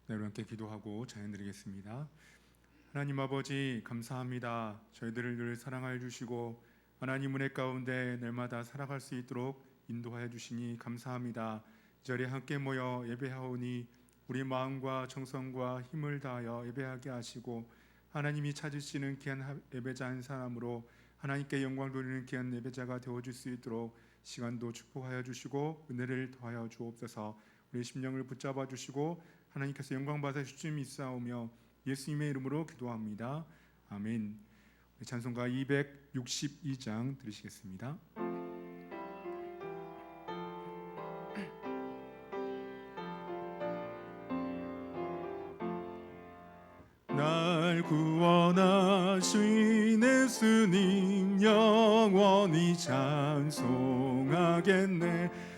여러분 함께 기도하고 찬양드리겠습니다. 하나님 아버지 감사합니다. 저희들을 늘 사랑하여 주시고 하나님 은혜 가운데 날마다 살아갈 수 있도록 인도하여 주시니 감사합니다. 이 자리에 함께 모여 예배하오니 우리 마음과 정성과 힘을 다하여 예배하게 하시고 하나님이 찾으시는 귀한 예배자 한 사람으로 하나님께 영광 돌리는 귀한 예배자가 되어줄 수 있도록 시간도 축복하여 주시고 은혜를 더하여 주옵소서. 우리 심령을 붙잡아 주시고 하나님께서 영광 받아 주심이 있사오며 예수님의 이름으로 기도합니다. 아멘. 찬송가 262장 들으시겠습니다. 날 구원하신 예수님 영원히 찬송하겠네.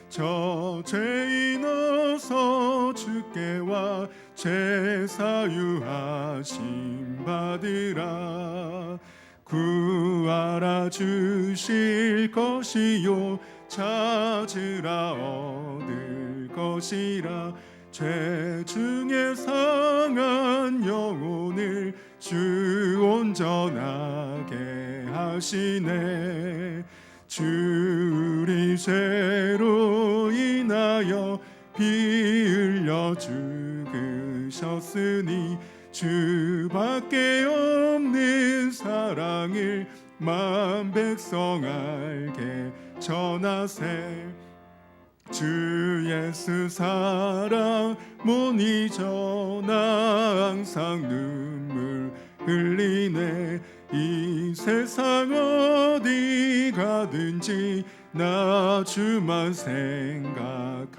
저 죄인 어서 주께 와 죄사유하심 받으라. 구하라 주실 것이요 찾으라 얻을 것이라. 죄 중에 상한 영혼을 주 온전하게 하시네. 주리 죄로 인하여 피 흘려 죽으셨으니 주밖에 없는 사랑을 만 백성 알게 전하세. 주 예수 사랑 못 잊어 나 항상 눈물 흘리네. 이 세상 어디 가든지 나 주만 생각합니다.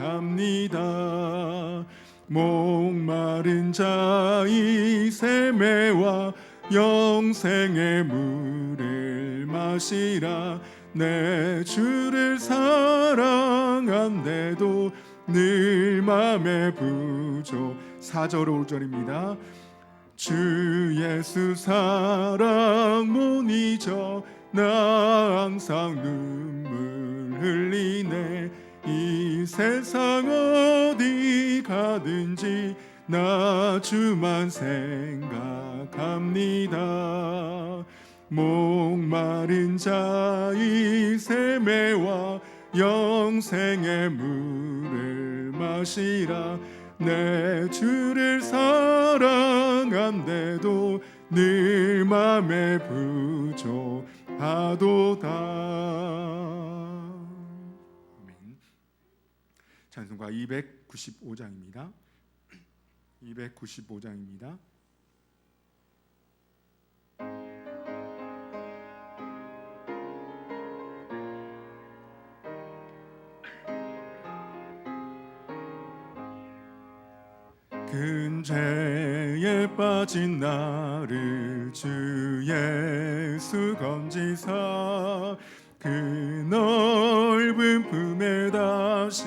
목마른 자의 샘매와 영생의 물을 마시라. 내 주를 사랑한데도 늘 맘에 부족. 4절 5절입니다. 주 예수 사랑 못 잊어 나 항상 눈물 흘리네. 이 세상 어디 가든지 나 주만 생각합니다. 목마른 자의 샘매와 영생의 물을 마시라. 내 주를 사랑한데도 늘 맘에 부족하도다. 아멘. 찬송가 295장입니다. 295장입니다. 큰 죄에 빠진 나를 주 예수 건지사 그 넓은 품에 다시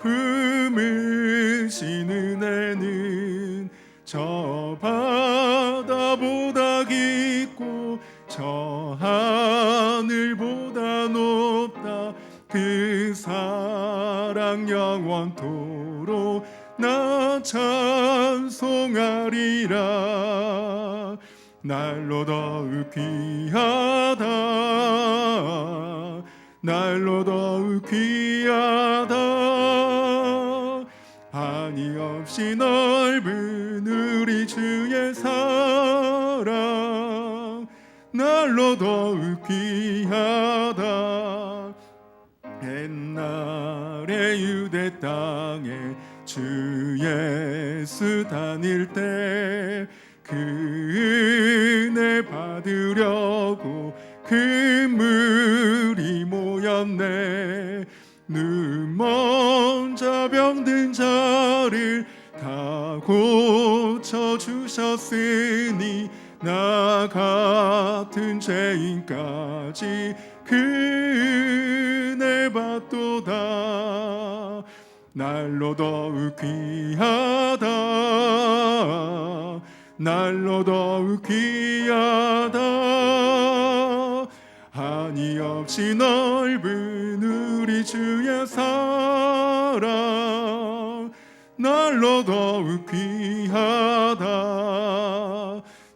품으신 은혜는 저 바다보다 깊고 저 하늘보다 높다. 그 사랑 영원토록 나 찬송하리라. 날로 더욱 귀하다. 날로 더욱 귀하다. 한이 없이 넓은 우리 주의 사랑 날로 더욱 귀하다. 옛날에 유대 땅에 주 예수 다닐 때 그 은혜 받으려고 그물이 모였네. 눈먼 자 병든 자를 다 고쳐주셨으니 나 같은 죄인까지 그 은혜 받도다. 날로 더욱 귀하다. 날로 더욱 귀하다. 한이 없이 넓은 우리 주의 사랑 날로 더욱 귀하다. 귀하다.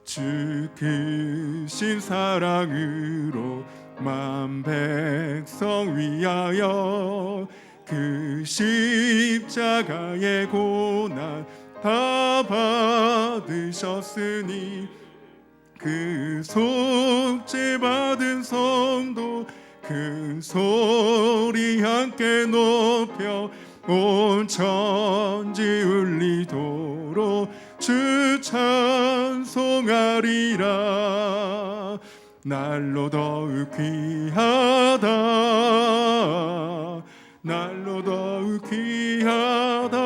주 크신 사랑으로 만 백성 위하여 그 십자가의 고난 다 받으셨으니 그 속죄 받은 성도 큰 소리 함께 높여 온 천지 울리도록 주 찬송하리라. 날로 더욱 귀하다. 날로 더욱 귀하다.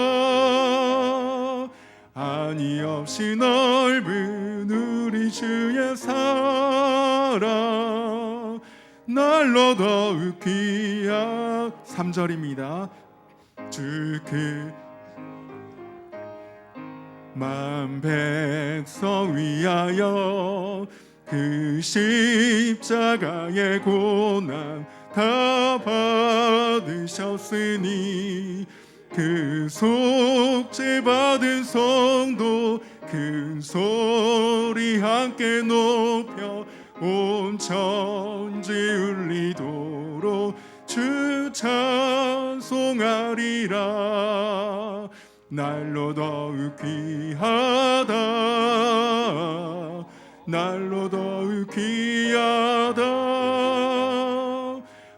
한이 없이 넓은 우리 주의 사랑 날로 더욱 귀하. 3절입니다. 주 그 만 백성 위하여 그 십자가의 고난 다 받으셨으니 그 속죄 받은 성도 큰 소리 함께 높여 온 천지 울리도록 주 찬송하리라. 날로 더욱 귀하다. 날로 더욱 귀하다.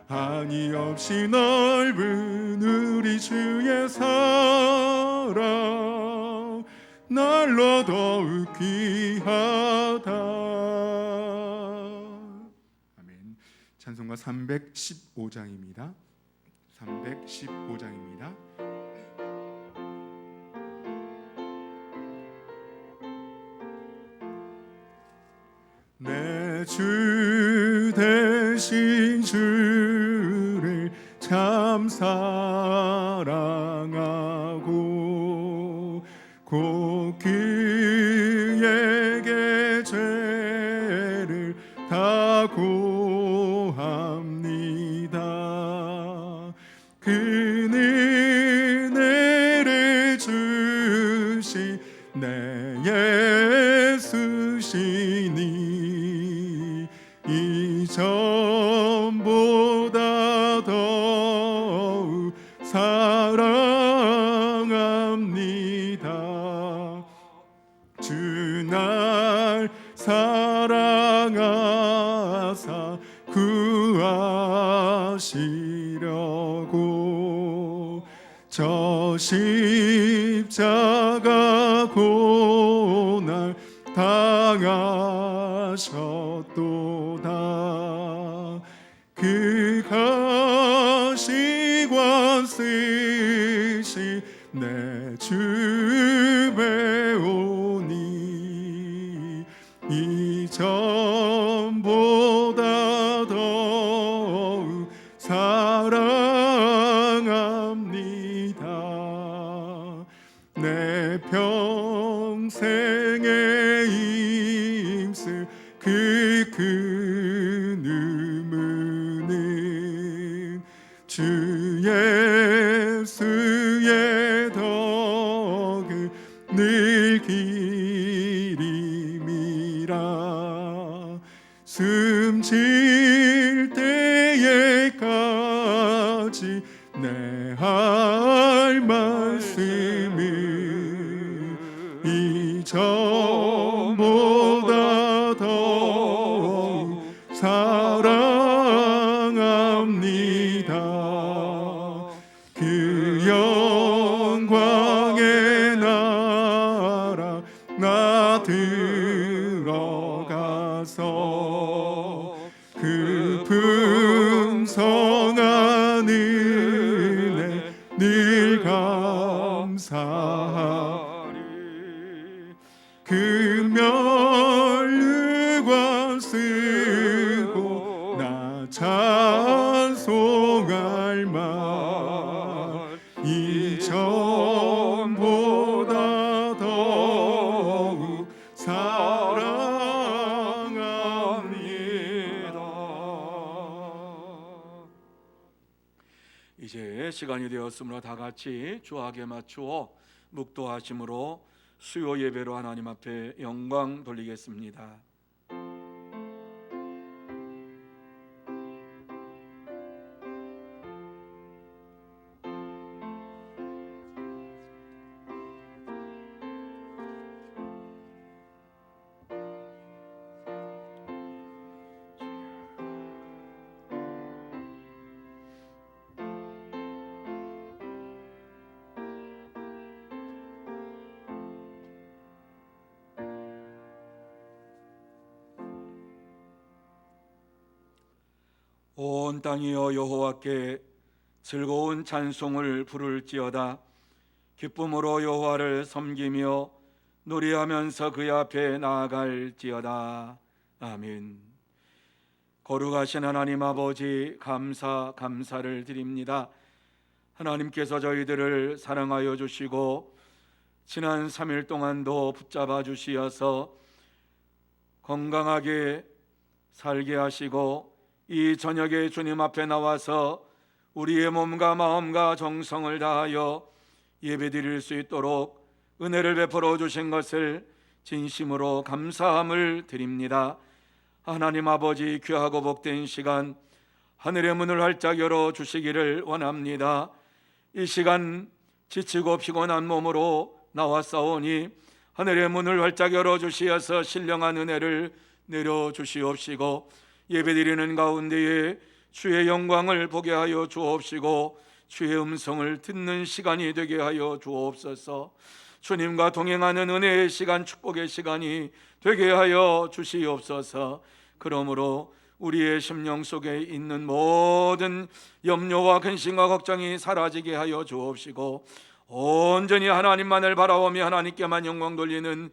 한이 없이 넓은 우리 주의 사랑 날로 더욱 귀하다. 아멘. 찬송가 315장입니다. 315장입니다. 내 주 대신 주를 참 사랑하고 곧 그에게 죄를 다 고합니다. 그는 은혜를 주신 내 예수시니 이전보다 더욱 사랑합니다. 주 날 사랑하사 구하시려고 저 십자가 고난 당하셨도다. 그 가시관 쓰시 내 주 배우니 이전보다 더욱 사랑합니다. 내 평생에 힘쓸 그 큰 의무는 주 예수의 덕을 늘 기림이라. 숨질 때에까지 내 할 말씀은 이전보다 더욱 사랑합니다. 그 영광의 나라 나 들어가서 그 풍성한 은혜 늘 감사하리. 그 면류관 쓰고 나 찬송할 말 이전보다 더욱 사랑합니다. 이제 시간이 되었으므로 다 같이 주악에 맞추어 묵도하심으로 수요 예배로 하나님 앞에 영광 돌리겠습니다. 온 땅이여 여호와께 즐거운 찬송을 부를지어다. 기쁨으로 여호와를 섬기며 노래하면서 그의 앞에 나아갈지어다. 아멘. 거룩하신 하나님 아버지, 감사를 드립니다. 하나님께서 저희들을 사랑하여 주시고 지난 3일 동안도 붙잡아 주시어서 건강하게 살게 하시고 이 저녁에 주님 앞에 나와서 우리의 몸과 마음과 정성을 다하여 예배드릴 수 있도록 은혜를 베풀어 주신 것을 진심으로 감사함을 드립니다. 하나님 아버지, 귀하고 복된 시간 하늘의 문을 활짝 열어 주시기를 원합니다. 이 시간 지치고 피곤한 몸으로 나왔사오니 하늘의 문을 활짝 열어 주시어서 신령한 은혜를 내려 주시옵시고 예배드리는 가운데에 주의 영광을 보게 하여 주옵시고 주의 음성을 듣는 시간이 되게 하여 주옵소서. 주님과 동행하는 은혜의 시간, 축복의 시간이 되게 하여 주시옵소서. 그러므로 우리의 심령 속에 있는 모든 염려와 근심과 걱정이 사라지게 하여 주옵시고 온전히 하나님만을 바라보며 하나님께만 영광 돌리는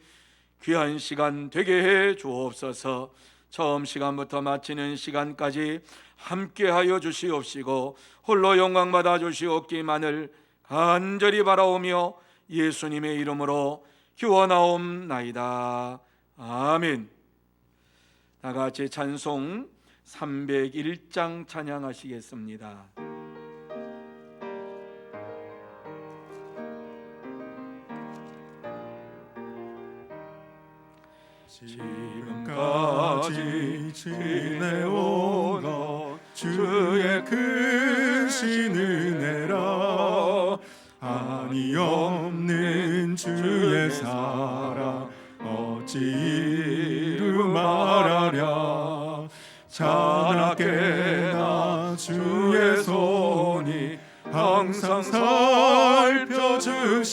귀한 시간 되게 해 주옵소서. 처음 시간부터 마치는 시간까지 함께하여 주시옵시고 홀로 영광 받아 주시옵기만을 간절히 바라오며 예수님의 이름으로 기원하옵나이다. 아멘. 다 같이 찬송 301장 찬양하시겠습니다. 지금까지 지내온 것 주의 크신 은혜라. 한이 없는 주의 사랑 어찌 이루 말하랴. 자나깨나 주의 손이 항상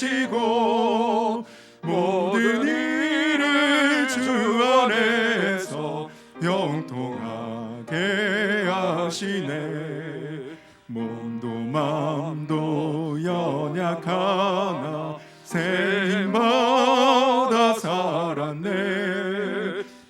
살펴주시고 모든 일을 주 안에서 영통하게 하시네. 몸도 마음도 연약하나 새 힘받아 살았네.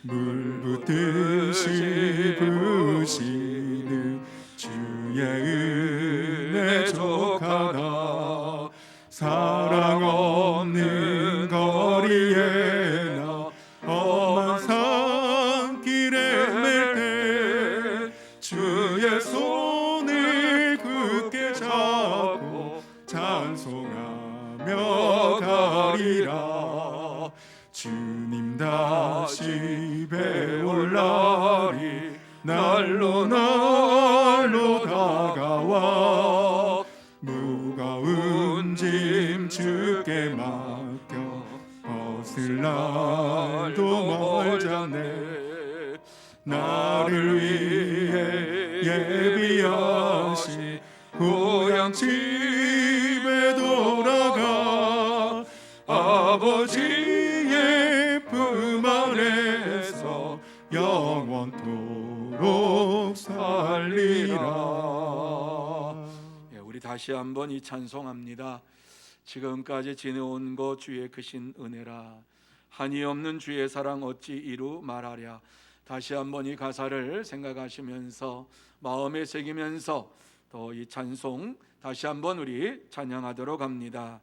물 붓듯이 부시는 주의 은혜 족하다. 사랑 없는 거리에 나 험한 산길에 맬 때 주의 손을 굳게 잡고 찬송하며 가리라. 주님 다시 배올 날이 날로 다가와. 무거운 짐 주께 맡겨 벗을 날도 멀잖네. 나를 위해 예비하신 고향 집에 돌아가 아버지의 품 안에서 영원토록 살리라. 우리 다시 한번 이 찬송합니다. 지금까지 지내온 것 주의 크신 은혜라. 한이 없는 주의 사랑 어찌 이루 말하랴. 다시 한번 이 가사를 생각하시면서 마음에 새기면서 또 이 찬송 다시 한번 우리 찬양하도록 합니다.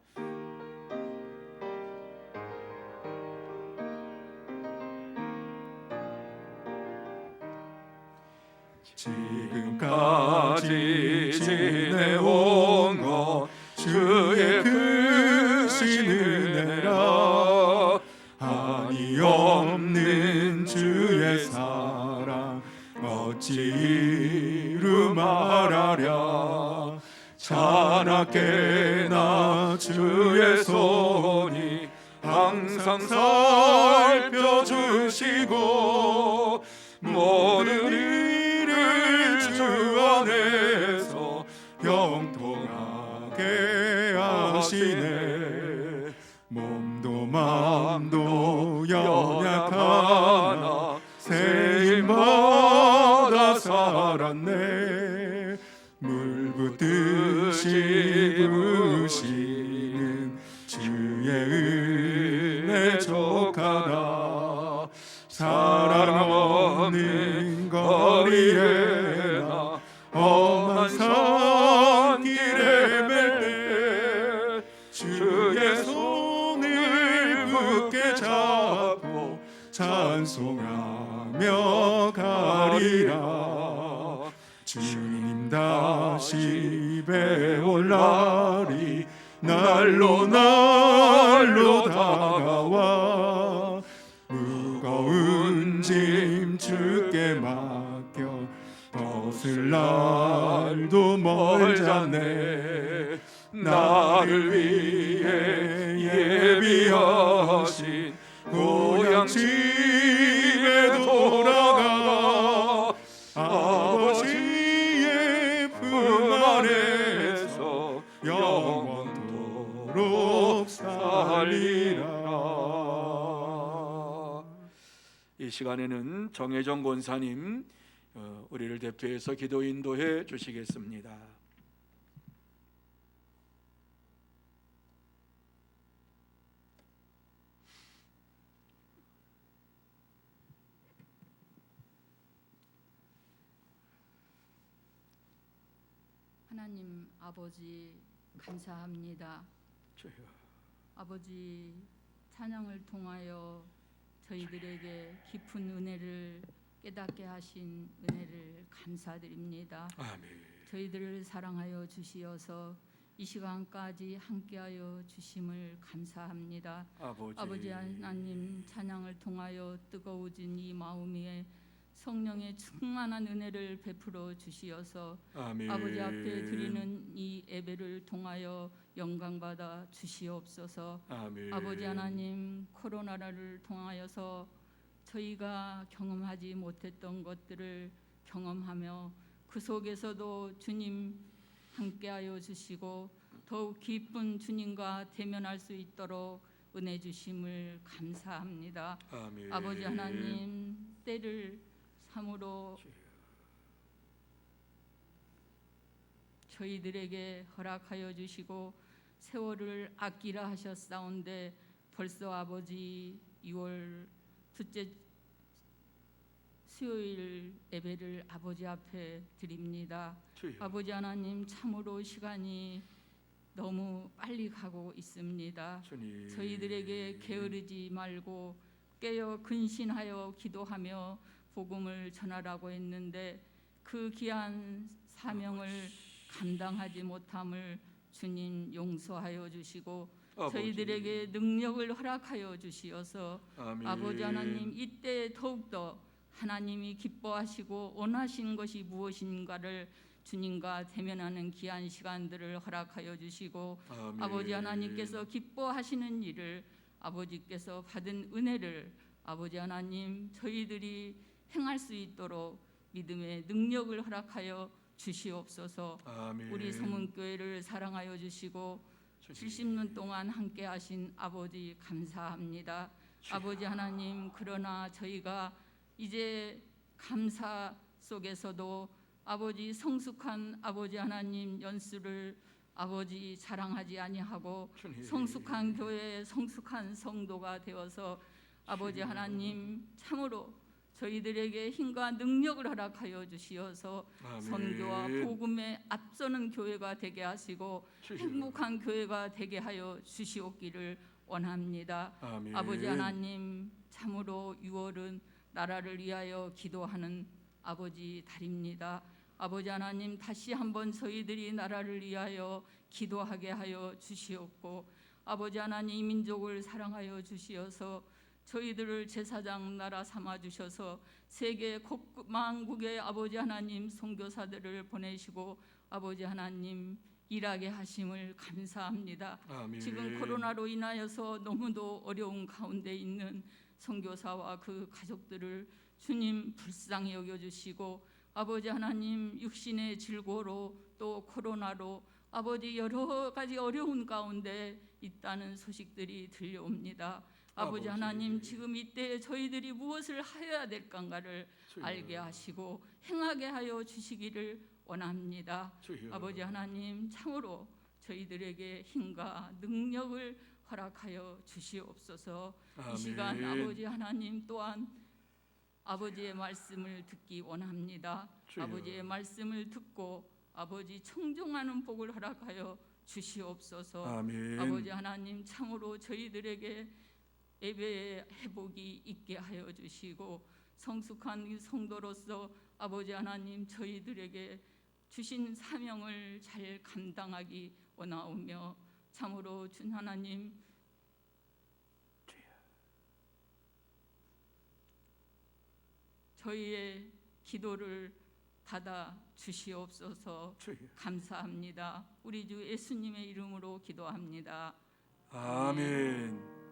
지금까지 지내온 것 주의 크신 은혜라. 어찌 이름하랴 자나깨나 주의 손이 항상 살펴주시고 모든 일을 주 안에서 형통하게 하시네. 몸도 마음도 연약하나 새 힘받아 살았네. 물 붓듯이 부으시는 주의 은혜 족하다. 사랑 없는 거리에 나 험한 산길에 맬 때 주의 손을 굳게 잡고 찬송하며 가리라. 주님 다시 배올 날이 날로 다가와 무거운 짐 주께 맡겨 벗을 날도 멀잖네. 나를 위해 예비하신 고향 집에 돌아가 아버지의 품 안에서 영원토록 살리라. 이 시간에는 정혜정 권사님 우리를 대표해서 기도 인도해 주시겠습니다. 하나님 아버지 감사합니다. 주여. 아버지 찬양을 통하여 저희들에게 깊은 은혜를 깨닫게 하신 은혜를 감사드립니다. 아멘. 저희들을 사랑하여 주시어서 이 시간까지 함께하여 주심을 감사합니다. 아버지 하나님 찬양을 통하여 뜨거워진 이 마음에 성령의 충만한 은혜를 베풀어 주시어서 아멘. 아버지 앞에 드리는 이 예배를 통하여 영광받아 주시옵소서. 아멘. 아버지 하나님 코로나를 통하여서 저희가 경험하지 못했던 것들을 경험하며 그 속에서도 주님 함께하여 주시고 더욱 기쁜 주님과 대면할 수 있도록 은혜 주심을 감사합니다. 아멘. 아버지 하나님 때를 참으로 저희들에게 허락하여 주시고 세월을 아끼라 하셨사온데 벌써 아버지 2월 둘째 수요일 예배를 아버지 앞에 드립니다. 주여. 아버지 하나님 참으로 시간이 너무 빨리 가고 있습니다. 주님. 저희들에게 게으르지 말고 깨어 근신하여 기도하며 복음을 전하라고 했는데 그 귀한 사명을 감당하지 못함을 주님 용서하여 주시고 저희들에게 능력을 허락하여 주시어서 아멘. 아버지 하나님 이때 더욱더 하나님이 기뻐하시고 원하시는 것이 무엇인가를 주님과 대면하는 귀한 시간들을 허락하여 주시고 아멘. 아버지 하나님께서 기뻐하시는 일을 아버지께서 받은 은혜를 아버지 하나님 저희들이 행할 수 있도록 믿음의 능력을 허락하여 주시옵소서. 아멘. 우리 서문교회를 사랑하여 주시고 70년 동안 함께 하신 아버지 감사합니다. 아버지 하나님 그러나 저희가 이제 감사 속에서도 아버지 성숙한 아버지 하나님 연수를 아버지 자랑하지 아니하고 성숙한 교회 성숙한 성도가 되어서 아버지 하나님 참으로 저희들에게 힘과 능력을 허락하여 주시어서 아멘. 선교와 복음에 앞서는 교회가 되게 하시고 행복한 교회가 되게 하여 주시옵기를 원합니다. 아멘. 아버지 하나님 참으로 6월은 나라를 위하여 기도하는 아버지 달입니다. 아버지 하나님 다시 한번 저희들이 나라를 위하여 기도하게 하여 주시옵고 아버지 하나님 이 민족을 사랑하여 주시어서 저희들을 제사장 나라 삼아 주셔서 세계 곳망국의 아버지 하나님 선교사들을 보내시고 아버지 하나님 일하게 하심을 감사합니다. 아멘. 지금 코로나로 인하여서 너무도 어려운 가운데 있는 선교사와 그 가족들을 주님 불쌍히 여겨주시고 아버지 하나님 육신의 질고로 또 코로나로 아버지 여러 가지 어려운 가운데 있다는 소식들이 들려옵니다. 아버지 하나님 지금 이때 저희들이 무엇을 하여야 될까를 알게 하시고 행하게 하여 주시기를 원합니다. 주여. 아버지 하나님 참으로 저희들에게 힘과 능력을 허락하여 주시옵소서. 아멘. 이 시간 아버지 하나님 또한 아버지의 말씀을 듣기 원합니다. 주여. 아버지의 말씀을 듣고 아버지 청종하는 복을 허락하여 주시옵소서. 아멘. 아버지 하나님 참으로 저희들에게 예배의 회복이 있게 하여 주시고 성숙한 성도로서 아버지 하나님 저희들에게 주신 사명을 잘 감당하기 원하오며 참으로 주 하나님 저희의 기도를 받아 주시옵소서. 주여. 감사합니다. 우리 주 예수님의 이름으로 기도합니다. 아멘.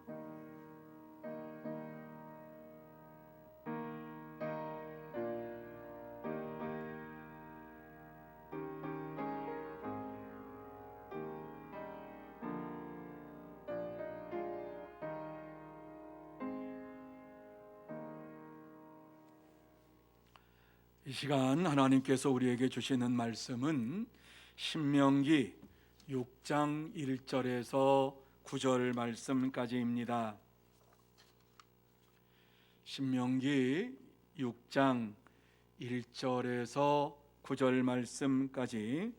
이 시간 하나님께서 우리에게 주시는 말씀은 신명기 6장 1절에서 9절 말씀까지입니다. 신명기 6장 1절에서 9절 말씀까지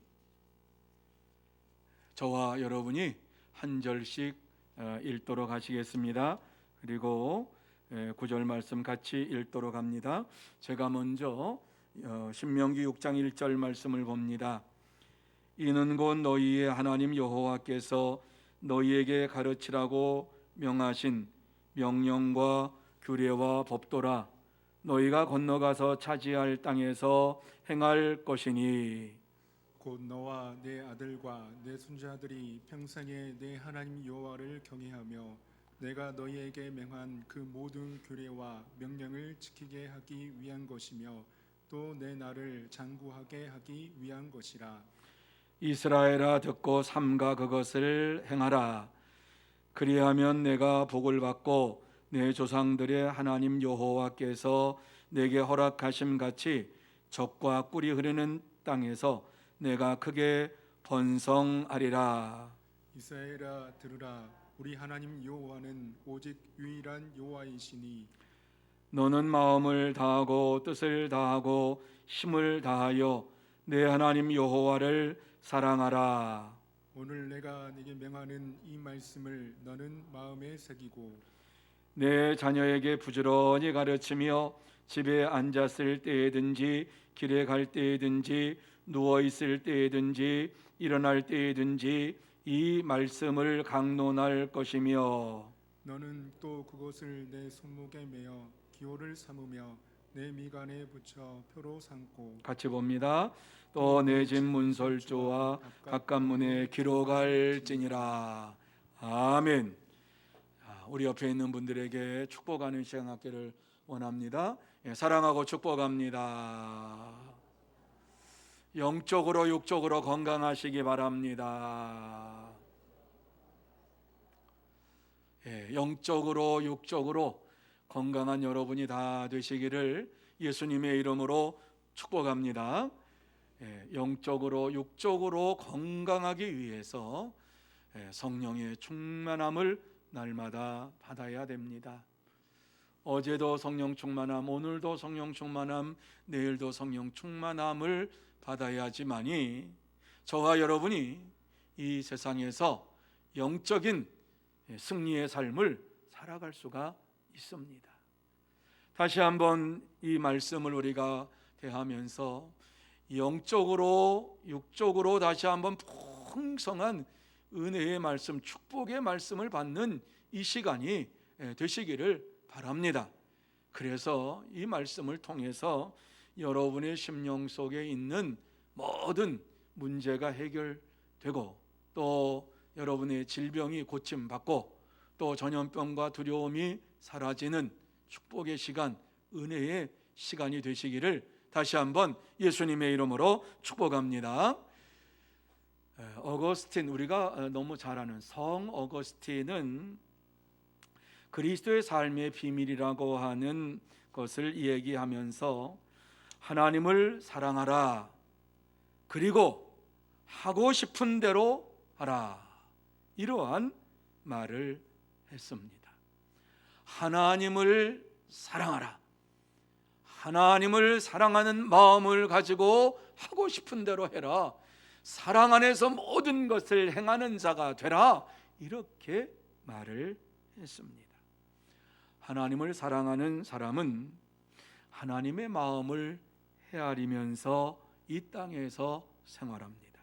저와 여러분이 한 절씩 읽도록 하시겠습니다. 그리고 9절 말씀 같이 읽도록 합니다. 제가 먼저 신명기 6장 1절 말씀을 봅니다. 이는 곧 너희의 하나님 여호와께서 너희에게 가르치라고 명하신 명령과 규례와 법도라. 너희가 건너가서 차지할 땅에서 행할 것이니 곧 너와 내 아들과 내 손자들이 평생에 내 하나님 여호와를 경외하며 내가 너희에게 명한 그 모든 규례와 명령을 지키게 하기 위한 것이며 또 내 나를 장구하게 하기 위한 것이라. 이스라엘아 듣고 삼가 그것을 행하라. 그리하면 내가 복을 받고 내 조상들의 하나님 여호와께서 내게 허락하심 같이 젖과 꿀이 흐르는 땅에서 내가 크게 번성하리라. 이스라엘아 들으라. 우리 하나님 여호와는 오직 유일한 여호와이시니 너는 마음을 다하고 뜻을 다하고 힘을 다하여 내 하나님 여호와를 사랑하라. 오늘 내가 네게 명하는 이 말씀을 너는 마음에 새기고 내 자녀에게 부지런히 가르치며 집에 앉았을 때에든지 길에 갈 때에든지 누워 있을 때에든지 일어날 때에든지 이 말씀을 강론할 것이며 너는 또 그것을 내 손목에 매어 기호를 삼으며 내 미간에 붙여 표로 삼고 같이 봅니다. 또 내 집 문설주와 각간문에 기록할지니라. 아멘. 우리 옆에 있는 분들에게 축복하는 시간 갖기를 원합니다. 사랑하고 축복합니다. 영적으로 육적으로 건강하시기 바랍니다. 영적으로 육적으로 건강한 여러분이 다 되시기를 예수님의 이름으로 축복합니다. 영적으로 육적으로 건강하기 위해서 성령의 충만함을 날마다 받아야 됩니다. 어제도 성령 충만함, 오늘도 성령 충만함, 내일도 성령 충만함을 받아야지만이 저와 여러분이 이 세상에서 영적인 승리의 삶을 살아갈 수가 있습니다. 다시 한번 이 말씀을 우리가 대하면서 영적으로 육적으로 다시 한번 풍성한 은혜의 말씀, 축복의 말씀을 받는 이 시간이 되시기를 바랍니다. 그래서 이 말씀을 통해서 여러분의 심령 속에 있는 모든 문제가 해결되고, 또 여러분의 질병이 고침받고, 또 전염병과 두려움이 사라지는 축복의 시간, 은혜의 시간이 되시기를 다시 한번 예수님의 이름으로 축복합니다. 어거스틴, 우리가 너무 잘 아는 성 어거스틴은 그리스도의 삶의 비밀이라고 하는 것을 얘기하면서 하나님을 사랑하라, 그리고 하고 싶은 대로 하라, 이러한 말을 했습니다. 하나님을 사랑하라, 하나님을 사랑하는 마음을 가지고 하고 싶은 대로 해라, 사랑 안에서 모든 것을 행하는 자가 되라, 이렇게 말을 했습니다. 하나님을 사랑하는 사람은 하나님의 마음을 헤아리면서 이 땅에서 생활합니다.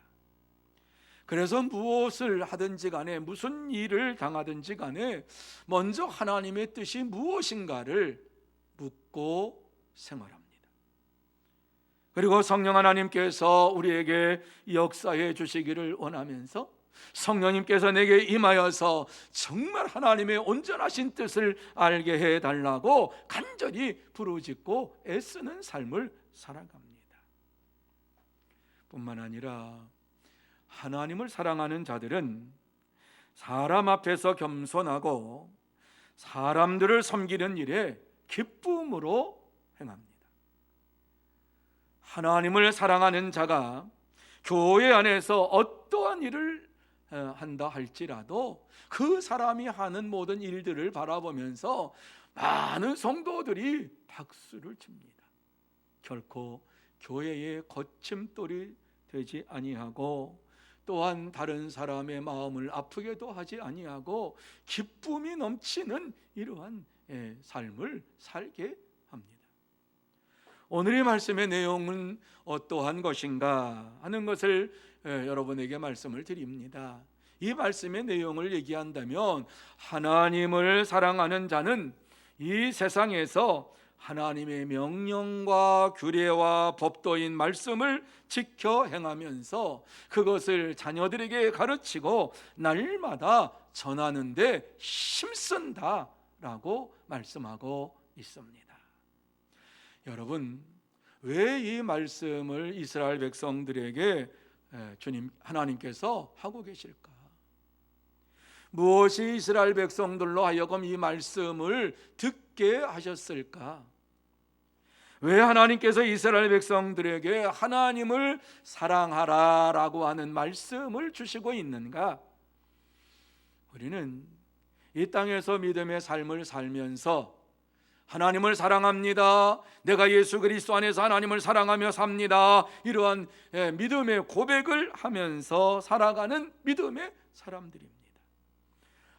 그래서 무엇을 하든지 간에, 무슨 일을 당하든지 간에 먼저 하나님의 뜻이 무엇인가를 묻고 생활합니다. 그리고 성령 하나님께서 우리에게 역사해 주시기를 원하면서 성령님께서 내게 임하여서 정말 하나님의 온전하신 뜻을 알게 해달라고 간절히 부르짖고 애쓰는 삶을 살아갑니다. 뿐만 아니라 하나님을 사랑하는 자들은 사람 앞에서 겸손하고 사람들을 섬기는 일에 기쁨으로 행합니다. 하나님을 사랑하는 자가 교회 안에서 어떠한 일을 한다 할지라도 그 사람이 하는 모든 일들을 바라보면서 많은 성도들이 박수를 칩니다. 결코 교회의 거침돌이 되지 아니하고, 또한 다른 사람의 마음을 아프게도 하지 아니하고 기쁨이 넘치는 이러한 삶을 살게 합니다. 오늘의 말씀의 내용은 어떠한 것인가 하는 것을 여러분에게 말씀을 드립니다. 이 말씀의 내용을 얘기한다면 하나님을 사랑하는 자는 이 세상에서 하나님의 명령과 규례와 법도인 말씀을 지켜 행하면서 그것을 자녀들에게 가르치고 날마다 전하는 데 힘쓴다라고 말씀하고 있습니다. 여러분, 왜 이 말씀을 이스라엘 백성들에게 주님 하나님께서 하고 계실까? 무엇이 이스라엘 백성들로 하여금 이 말씀을 듣게 하셨을까? 왜 하나님께서 이스라엘 백성들에게 하나님을 사랑하라라고 하는 말씀을 주시고 있는가? 우리는 이 땅에서 믿음의 삶을 살면서 하나님을 사랑합니다, 내가 예수 그리스도 안에서 하나님을 사랑하며 삽니다, 이러한 믿음의 고백을 하면서 살아가는 믿음의 사람들입니다.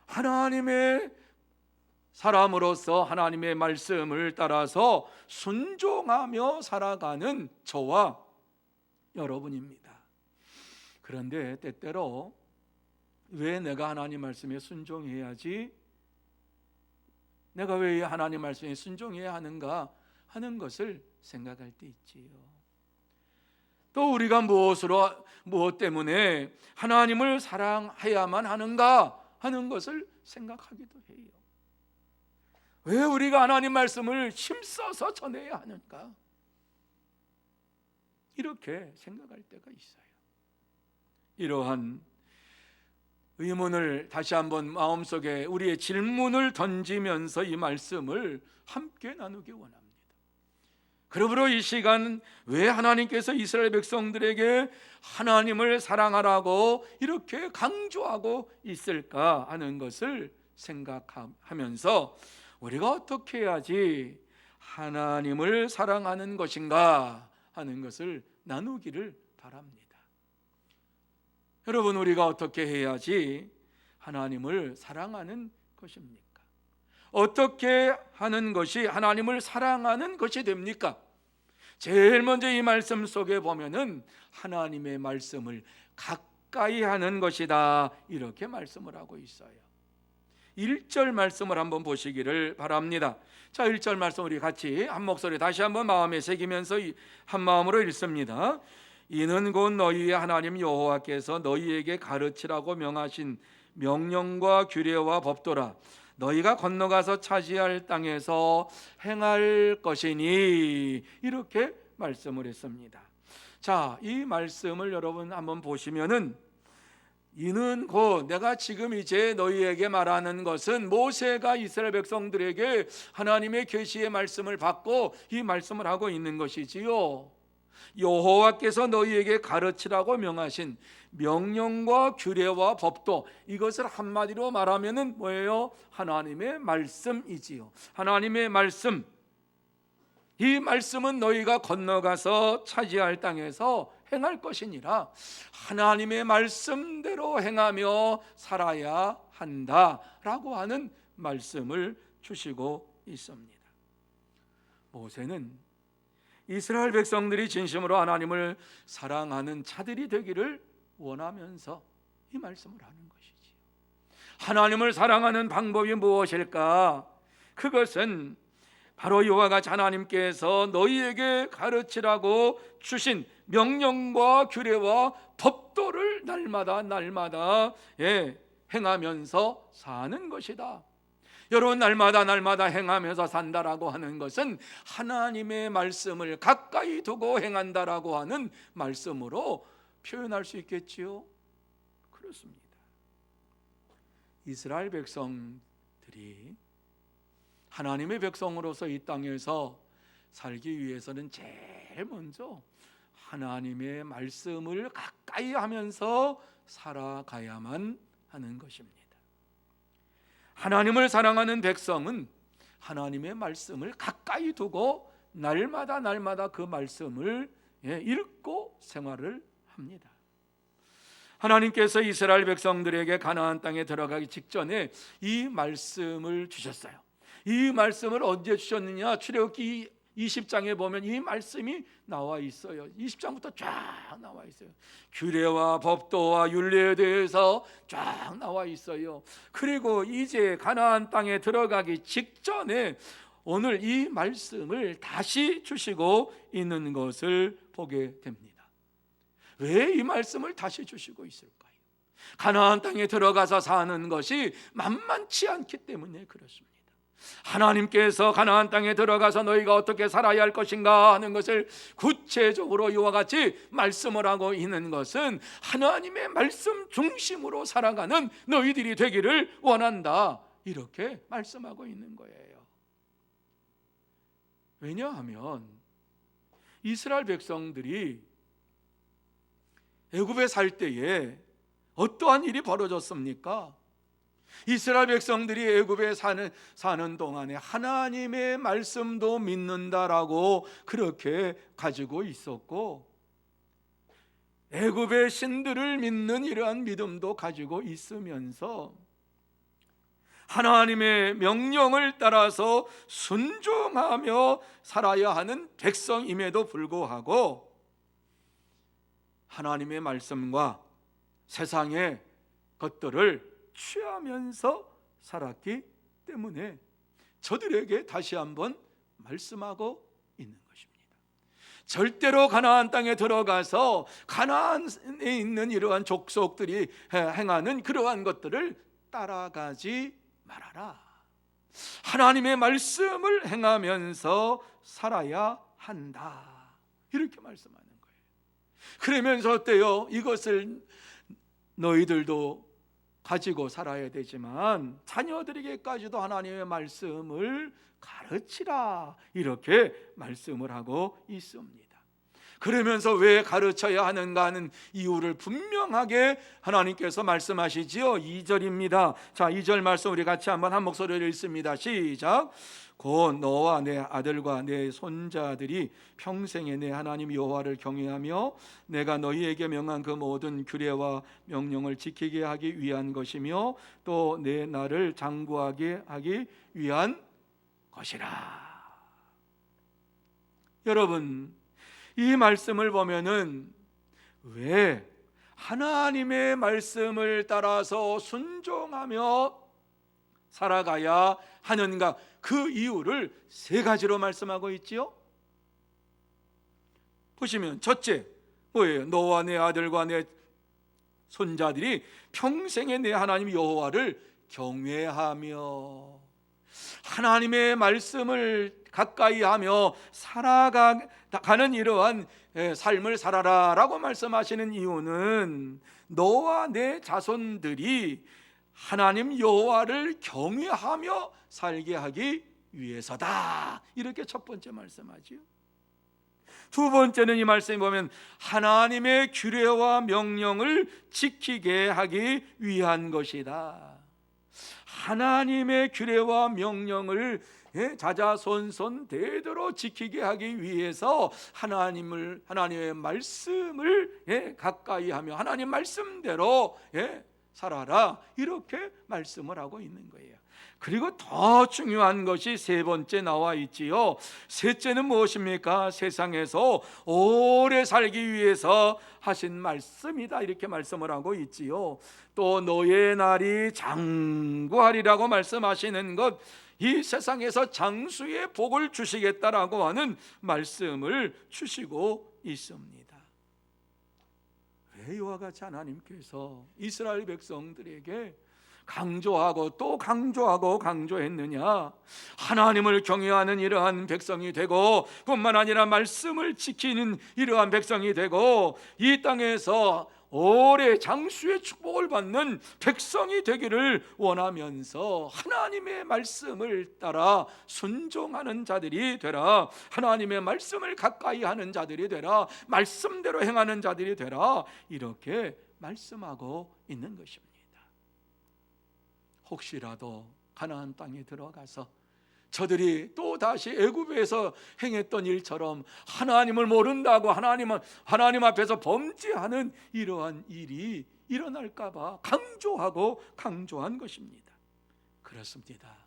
하나님의 사람으로서 하나님의 말씀을 따라서 순종하며 살아가는 저와 여러분입니다. 그런데 때때로 왜 내가 하나님 말씀에 순종해야지, 내가 왜 하나님 말씀에 순종해야 하는가 하는 것을 생각할 때 있지요. 또 우리가 무엇 때문에 하나님을 사랑해야만 하는가 하는 것을 생각하기도 해요. 왜 우리가 하나님 말씀을 힘써서 전해야 하는가, 이렇게 생각할 때가 있어요. 이러한 의문을 다시 한번 마음속에 우리의 질문을 던지면서 이 말씀을 함께 나누기 원합니다. 그러므로 이 시간 왜 하나님께서 이스라엘 백성들에게 하나님을 사랑하라고 이렇게 강조하고 있을까 하는 것을 생각하면서 우리가 어떻게 해야지 하나님을 사랑하는 것인가 하는 것을 나누기를 바랍니다. 여러분, 우리가 어떻게 해야지 하나님을 사랑하는 것입니까? 어떻게 하는 것이 하나님을 사랑하는 것이 됩니까? 제일 먼저 이 말씀 속에 보면은 하나님의 말씀을 가까이 하는 것이다, 이렇게 말씀을 하고 있어요. 1절 말씀을 한번 보시기를 바랍니다. 자, 1절 말씀 우리 같이 한 목소리 다시 한번 마음에 새기면서 한 마음으로 읽습니다. 이는 곧 너희의 하나님 여호와께서 너희에게 가르치라고 명하신 명령과 규례와 법도라. 너희가 건너가서 차지할 땅에서 행할 것이니, 이렇게 말씀을 했습니다. 자, 이 말씀을 여러분 한번 보시면은, 이는 곧, 내가 지금 이제 너희에게 말하는 것은 모세가 이스라엘 백성들에게 하나님의 계시의 말씀을 받고 이 말씀을 하고 있는 것이지요. 여호와께서 너희에게 가르치라고 명하신 명령과 규례와 법도, 이것을 한마디로 말하면은 뭐예요? 하나님의 말씀이지요. 하나님의 말씀. 이 말씀은 너희가 건너가서 차지할 땅에서 행할 것이니라. 하나님의 말씀대로 행하며 살아야 한다라고 하는 말씀을 주시고 있습니다. 모세는 이스라엘 백성들이 진심으로 하나님을 사랑하는 자들이 되기를 원하면서 이 말씀을 하는 것이지요. 하나님을 사랑하는 방법이 무엇일까? 그것은 바로 이와 같이 하나님께서 너희에게 가르치라고 주신 명령과 규례와 법도를 날마다 행하면서 사는 것이다. 여러분, 날마다 행하면서 산다라고 하는 것은 하나님의 말씀을 가까이 두고 행한다라고 하는 말씀으로 표현할 수 있겠지요. 그렇습니다. 이스라엘 백성들이 하나님의 백성으로서 이 땅에서 살기 위해서는 제일 먼저 하나님의 말씀을 가까이 하면서 살아가야만 하는 것입니다. 하나님을 사랑하는 백성은 하나님의 말씀을 가까이 두고 날마다 그 말씀을 읽고 생활을 합니다. 하나님께서 이스라엘 백성들에게 가나안 땅에 들어가기 직전에 이 말씀을 주셨어요. 이 말씀을 언제 주셨느냐? 출애굽기 20장에 보면 이 말씀이 나와 있어요. 20장부터 쫙 나와 있어요. 규례와 법도와 율례에 대해서 쫙 나와 있어요. 그리고 이제 가나안 땅에 들어가기 직전에 오늘 이 말씀을 다시 주시고 있는 것을 보게 됩니다. 왜 이 말씀을 다시 주시고 있을까요? 가나안 땅에 들어가서 사는 것이 만만치 않기 때문에 그렇습니다. 하나님께서 가나안 땅에 들어가서 너희가 어떻게 살아야 할 것인가 하는 것을 구체적으로 이와 같이 말씀을 하고 있는 것은 하나님의 말씀 중심으로 살아가는 너희들이 되기를 원한다, 이렇게 말씀하고 있는 거예요. 왜냐하면 이스라엘 백성들이 애굽에 살 때에 어떠한 일이 벌어졌습니까? 이스라엘 백성들이 애굽에 사는 동안에 하나님의 말씀도 믿는다라고 그렇게 가지고 있었고, 애굽의 신들을 믿는 이러한 믿음도 가지고 있으면서 하나님의 명령을 따라서 순종하며 살아야 하는 백성임에도 불구하고 하나님의 말씀과 세상의 것들을 취하면서 살았기 때문에 저들에게 다시 한번 말씀하고 있는 것입니다. 절대로 가나안 땅에 들어가서 가나안에 있는 이러한 족속들이 행하는 그러한 것들을 따라가지 말아라. 하나님의 말씀을 행하면서 살아야 한다, 이렇게 말씀하는 거예요. 그러면서 어때요? 이것을 너희들도 가지고 살아야 되지만 자녀들에게까지도 하나님의 말씀을 가르치라, 이렇게 말씀을 하고 있습니다. 그러면서 왜 가르쳐야 하는가 하는 이유를 분명하게 하나님께서 말씀하시지요. 2절입니다. 자, 2절 말씀 우리 같이 한번 한 목소리로 읽습니다. 시작. 곧 너와 내 아들과 내 손자들이 평생에 내 하나님 여호와를 경외하며 내가 너희에게 명한 그 모든 규례와 명령을 지키게 하기 위한 것이며 또 내 나를 장구하게 하기 위한 것이라. 여러분, 이 말씀을 보면은 왜 하나님의 말씀을 따라서 순종하며 살아가야 하는가? 그 이유를 세 가지로 말씀하고 있지요. 보시면 첫째 뭐예요? 너와 내 아들과 내 손자들이 평생에 내 하나님 여호와를 경외하며 하나님의 말씀을 가까이 하며 살아가는 이러한 삶을 살아라라고 말씀하시는 이유는 너와 내 자손들이 하나님 여호와를 경외하며 살게 하기 위해서다. 이렇게 첫 번째 말씀하지요. 두 번째는 이 말씀에 보면 하나님의 규례와 명령을 지키게 하기 위한 것이다. 하나님의 규례와 명령을 자자손손 대대로 지키게 하기 위해서 하나님의 말씀을 가까이 하며 하나님 말씀대로 살아라, 이렇게 말씀을 하고 있는 거예요. 그리고 더 중요한 것이 세 번째 나와 있지요. 셋째는 무엇입니까? 세상에서 오래 살기 위해서 하신 말씀이다, 이렇게 말씀을 하고 있지요. 또 너의 날이 장구하리라고 말씀하시는 것, 이 세상에서 장수의 복을 주시겠다라고 하는 말씀을 주시고 있습니다. 왜 이와 같이 하나님께서 이스라엘 백성들에게 강조하고 또 강조하고 강조했느냐? 하나님을 경외하는 이러한 백성이 되고 뿐만 아니라 말씀을 지키는 이러한 백성이 되고 이 땅에서 오래 장수의 축복을 받는 백성이 되기를 원하면서 하나님의 말씀을 따라 순종하는 자들이 되라, 하나님의 말씀을 가까이 하는 자들이 되라, 말씀대로 행하는 자들이 되라, 이렇게 말씀하고 있는 것입니다. 혹시라도 가나안 땅에 들어가서 저들이 또 다시 애굽에서 행했던 일처럼 하나님을 모른다고 하나님 앞에서 범죄하는 이러한 일이 일어날까 봐 강조한 것입니다. 그렇습니다.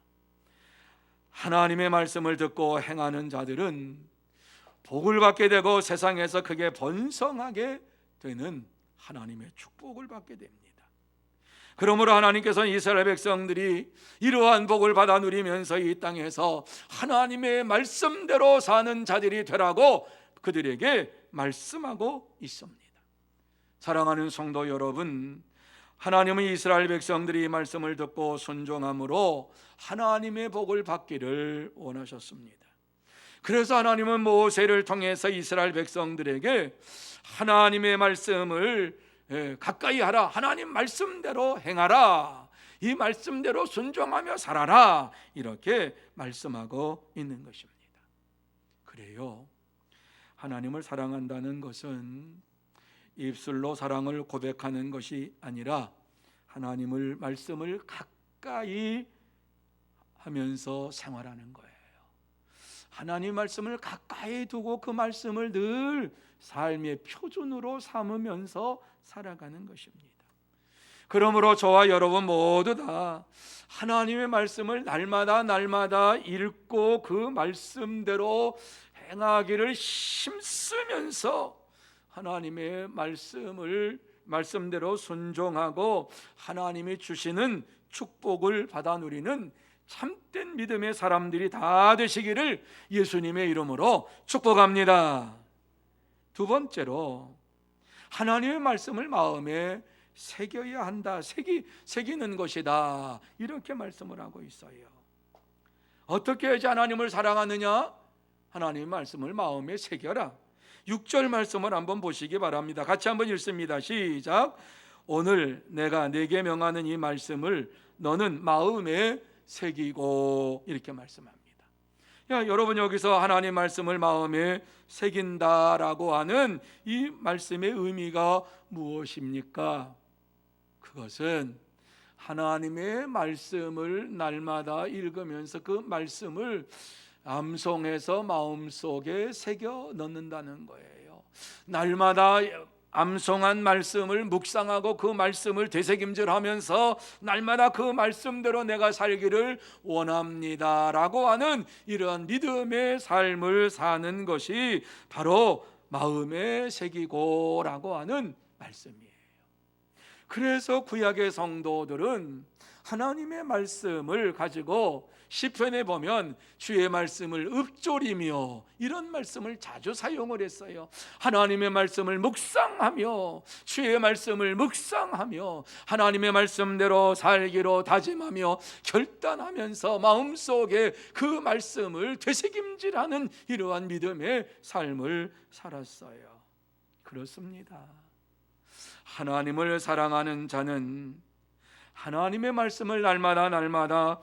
하나님의 말씀을 듣고 행하는 자들은 복을 받게 되고 세상에서 크게 번성하게 되는 하나님의 축복을 받게 됩니다. 그러므로 하나님께서는 이스라엘 백성들이 이러한 복을 받아 누리면서 이 땅에서 하나님의 말씀대로 사는 자들이 되라고 그들에게 말씀하고 있습니다. 사랑하는 성도 여러분, 하나님은 이스라엘 백성들이 이 말씀을 듣고 순종함으로 하나님의 복을 받기를 원하셨습니다. 그래서 하나님은 모세를 통해서 이스라엘 백성들에게 하나님의 말씀을 가까이 하라, 하나님 말씀대로 행하라, 이 말씀대로 순종하며 살아라, 이렇게 말씀하고 있는 것입니다. 그래요, 하나님을 사랑한다는 것은 입술로 사랑을 고백하는 것이 아니라 하나님을 말씀을 가까이 하면서 생활하는 거예요. 하나님 말씀을 가까이 두고 그 말씀을 늘 삶의 표준으로 삼으면서 살아가는 것입니다. 그러므로 저와 여러분 모두 다 하나님의 말씀을 날마다 읽고 그 말씀대로 행하기를 힘쓰면서 하나님의 말씀대로 순종하고 하나님이 주시는 축복을 받아 누리는 참된 믿음의 사람들이 다 되시기를 예수님의 이름으로 축복합니다. 두 번째로 하나님의 말씀을 마음에 새겨야 한다, 새기는 것이다, 이렇게 말씀을 하고 있어요. 어떻게 해야지 하나님을 사랑하느냐? 하나님의 말씀을 마음에 새겨라. 6절 말씀을 한번 보시기 바랍니다. 같이 한번 읽습니다. 시작. 오늘 내가 네게 명하는 이 말씀을 너는 마음에 새기고, 이렇게 말씀합니다. 여러분, 여기서 하나님 말씀을 마음에 새긴다라고 하는 이 말씀의 의미가 무엇입니까? 그것은 하나님의 말씀을 날마다 읽으면서 그 말씀을 암송해서 마음속에 새겨 넣는다는 거예요. 날마다 암송한 말씀을 묵상하고 그 말씀을 되새김질하면서 날마다 그 말씀대로 내가 살기를 원합니다라고 하는 이러한 믿음의 삶을 사는 것이 바로 마음에 새기고라고 하는 말씀이에요. 그래서 구약의 성도들은 하나님의 말씀을 가지고 시편에 보면 주의 말씀을 읊조리며 이런 말씀을 자주 사용을 했어요. 하나님의 말씀을 묵상하며 주의 말씀을 묵상하며 하나님의 말씀대로 살기로 다짐하며 결단하면서 마음속에 그 말씀을 되새김질하는 이러한 믿음의 삶을 살았어요. 그렇습니다. 하나님을 사랑하는 자는 하나님의 말씀을 날마다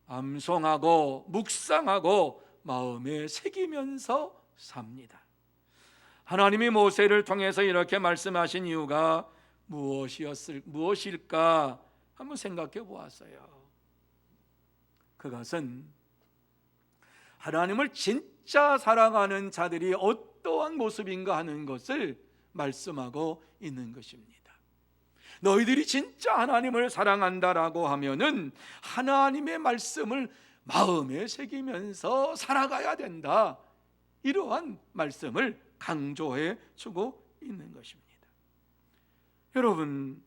암송하고 묵상하고 마음에 새기면서 삽니다. 하나님이 모세를 통해서 이렇게 말씀하신 이유가 무엇일까 한번 생각해 보았어요. 그것은 하나님을 진짜 사랑하는 자들이 어떠한 모습인가 하는 것을 말씀하고 있는 것입니다. 너희들이 진짜 하나님을 사랑한다라고 하면은 하나님의 말씀을 마음에 새기면서 살아가야 된다. 이러한 말씀을 강조해 주고 있는 것입니다. 여러분,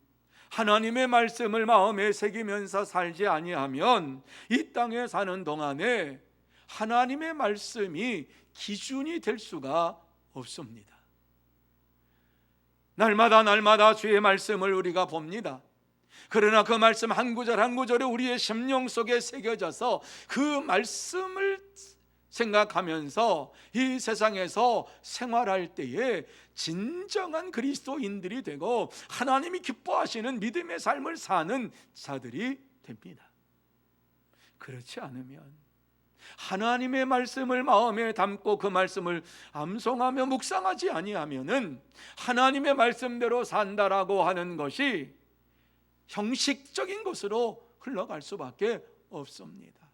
하나님의 말씀을 마음에 새기면서 살지 아니하면 이 땅에 사는 동안에 하나님의 말씀이 기준이 될 수가 없습니다. 날마다 주의 말씀을 우리가 봅니다. 그러나 그 말씀 한 구절 한 구절이 우리의 심령 속에 새겨져서 그 말씀을 생각하면서 이 세상에서 생활할 때에 진정한 그리스도인들이 되고 하나님이 기뻐하시는 믿음의 삶을 사는 자들이 됩니다. 그렇지 않으면 하나님의 말씀을 마음에 담고 그 말씀을 암송하며 묵상하지 아니하면은 하나님의 말씀대로 산다라고 하는 것이 형식적인 것으로 흘러갈 수밖에 없습니다.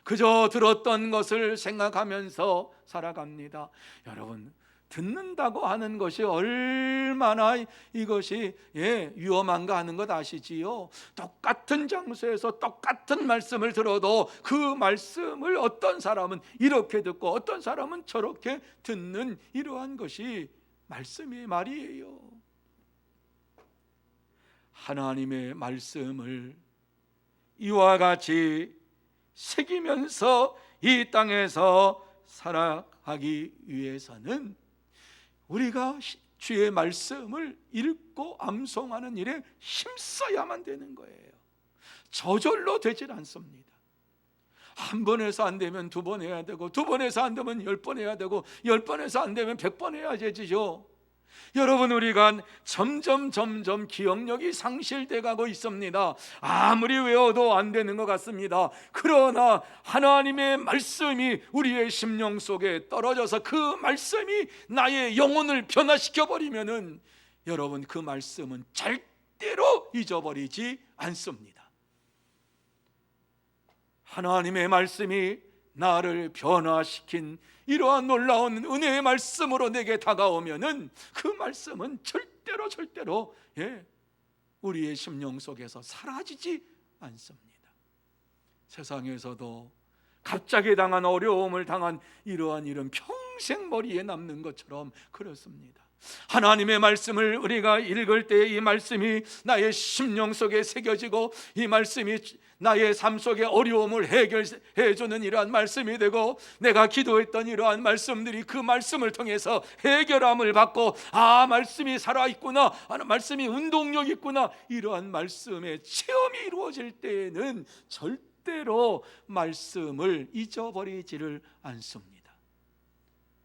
그저 들었던 것을 생각하면서 살아갑니다. 여러분, 듣는다고 하는 것이 얼마나 이것이 위험한가 하는 것 아시지요? 똑같은 장소에서 똑같은 말씀을 들어도 그 말씀을 어떤 사람은 이렇게 듣고 어떤 사람은 저렇게 듣는 이러한 것이 말씀의 말이에요. 하나님의 말씀을 이와 같이 새기면서 이 땅에서 살아가기 위해서는 우리가 주의 말씀을 읽고 암송하는 일에 힘써야만 되는 거예요. 저절로 되질 않습니다. 한 번 해서 안 되면 두 번 해야 되고, 두 번 해서 안 되면 10번 해야 되고, 10번 해서 안 되면 100번 해야 되죠. 여러분, 우리가 점점 기억력이 상실돼 가고 있습니다. 아무리 외워도 안 되는 것 같습니다. 그러나 하나님의 말씀이 우리의 심령 속에 떨어져서 그 말씀이 나의 영혼을 변화시켜 버리면은 여러분, 그 말씀은 절대로 잊어버리지 않습니다. 하나님의 말씀이 나를 변화시킨 이러한 놀라운 은혜의 말씀으로 내게 다가오면은 그 말씀은 절대로 우리의 심령 속에서 사라지지 않습니다. 세상에서도 갑자기 당한 어려움을 당한 이러한 일은 평생 머리에 남는 것처럼 그렇습니다. 하나님의 말씀을 우리가 읽을 때 이 말씀이 나의 심령 속에 새겨지고 이 말씀이 나의 삶 속의 어려움을 해결해 주는 이러한 말씀이 되고 내가 기도했던 이러한 말씀들이 그 말씀을 통해서 해결함을 받고 말씀이 살아있구나, 말씀이 운동력 있구나, 이러한 말씀의 체험이 이루어질 때에는 절대로 말씀을 잊어버리지를 않습니다.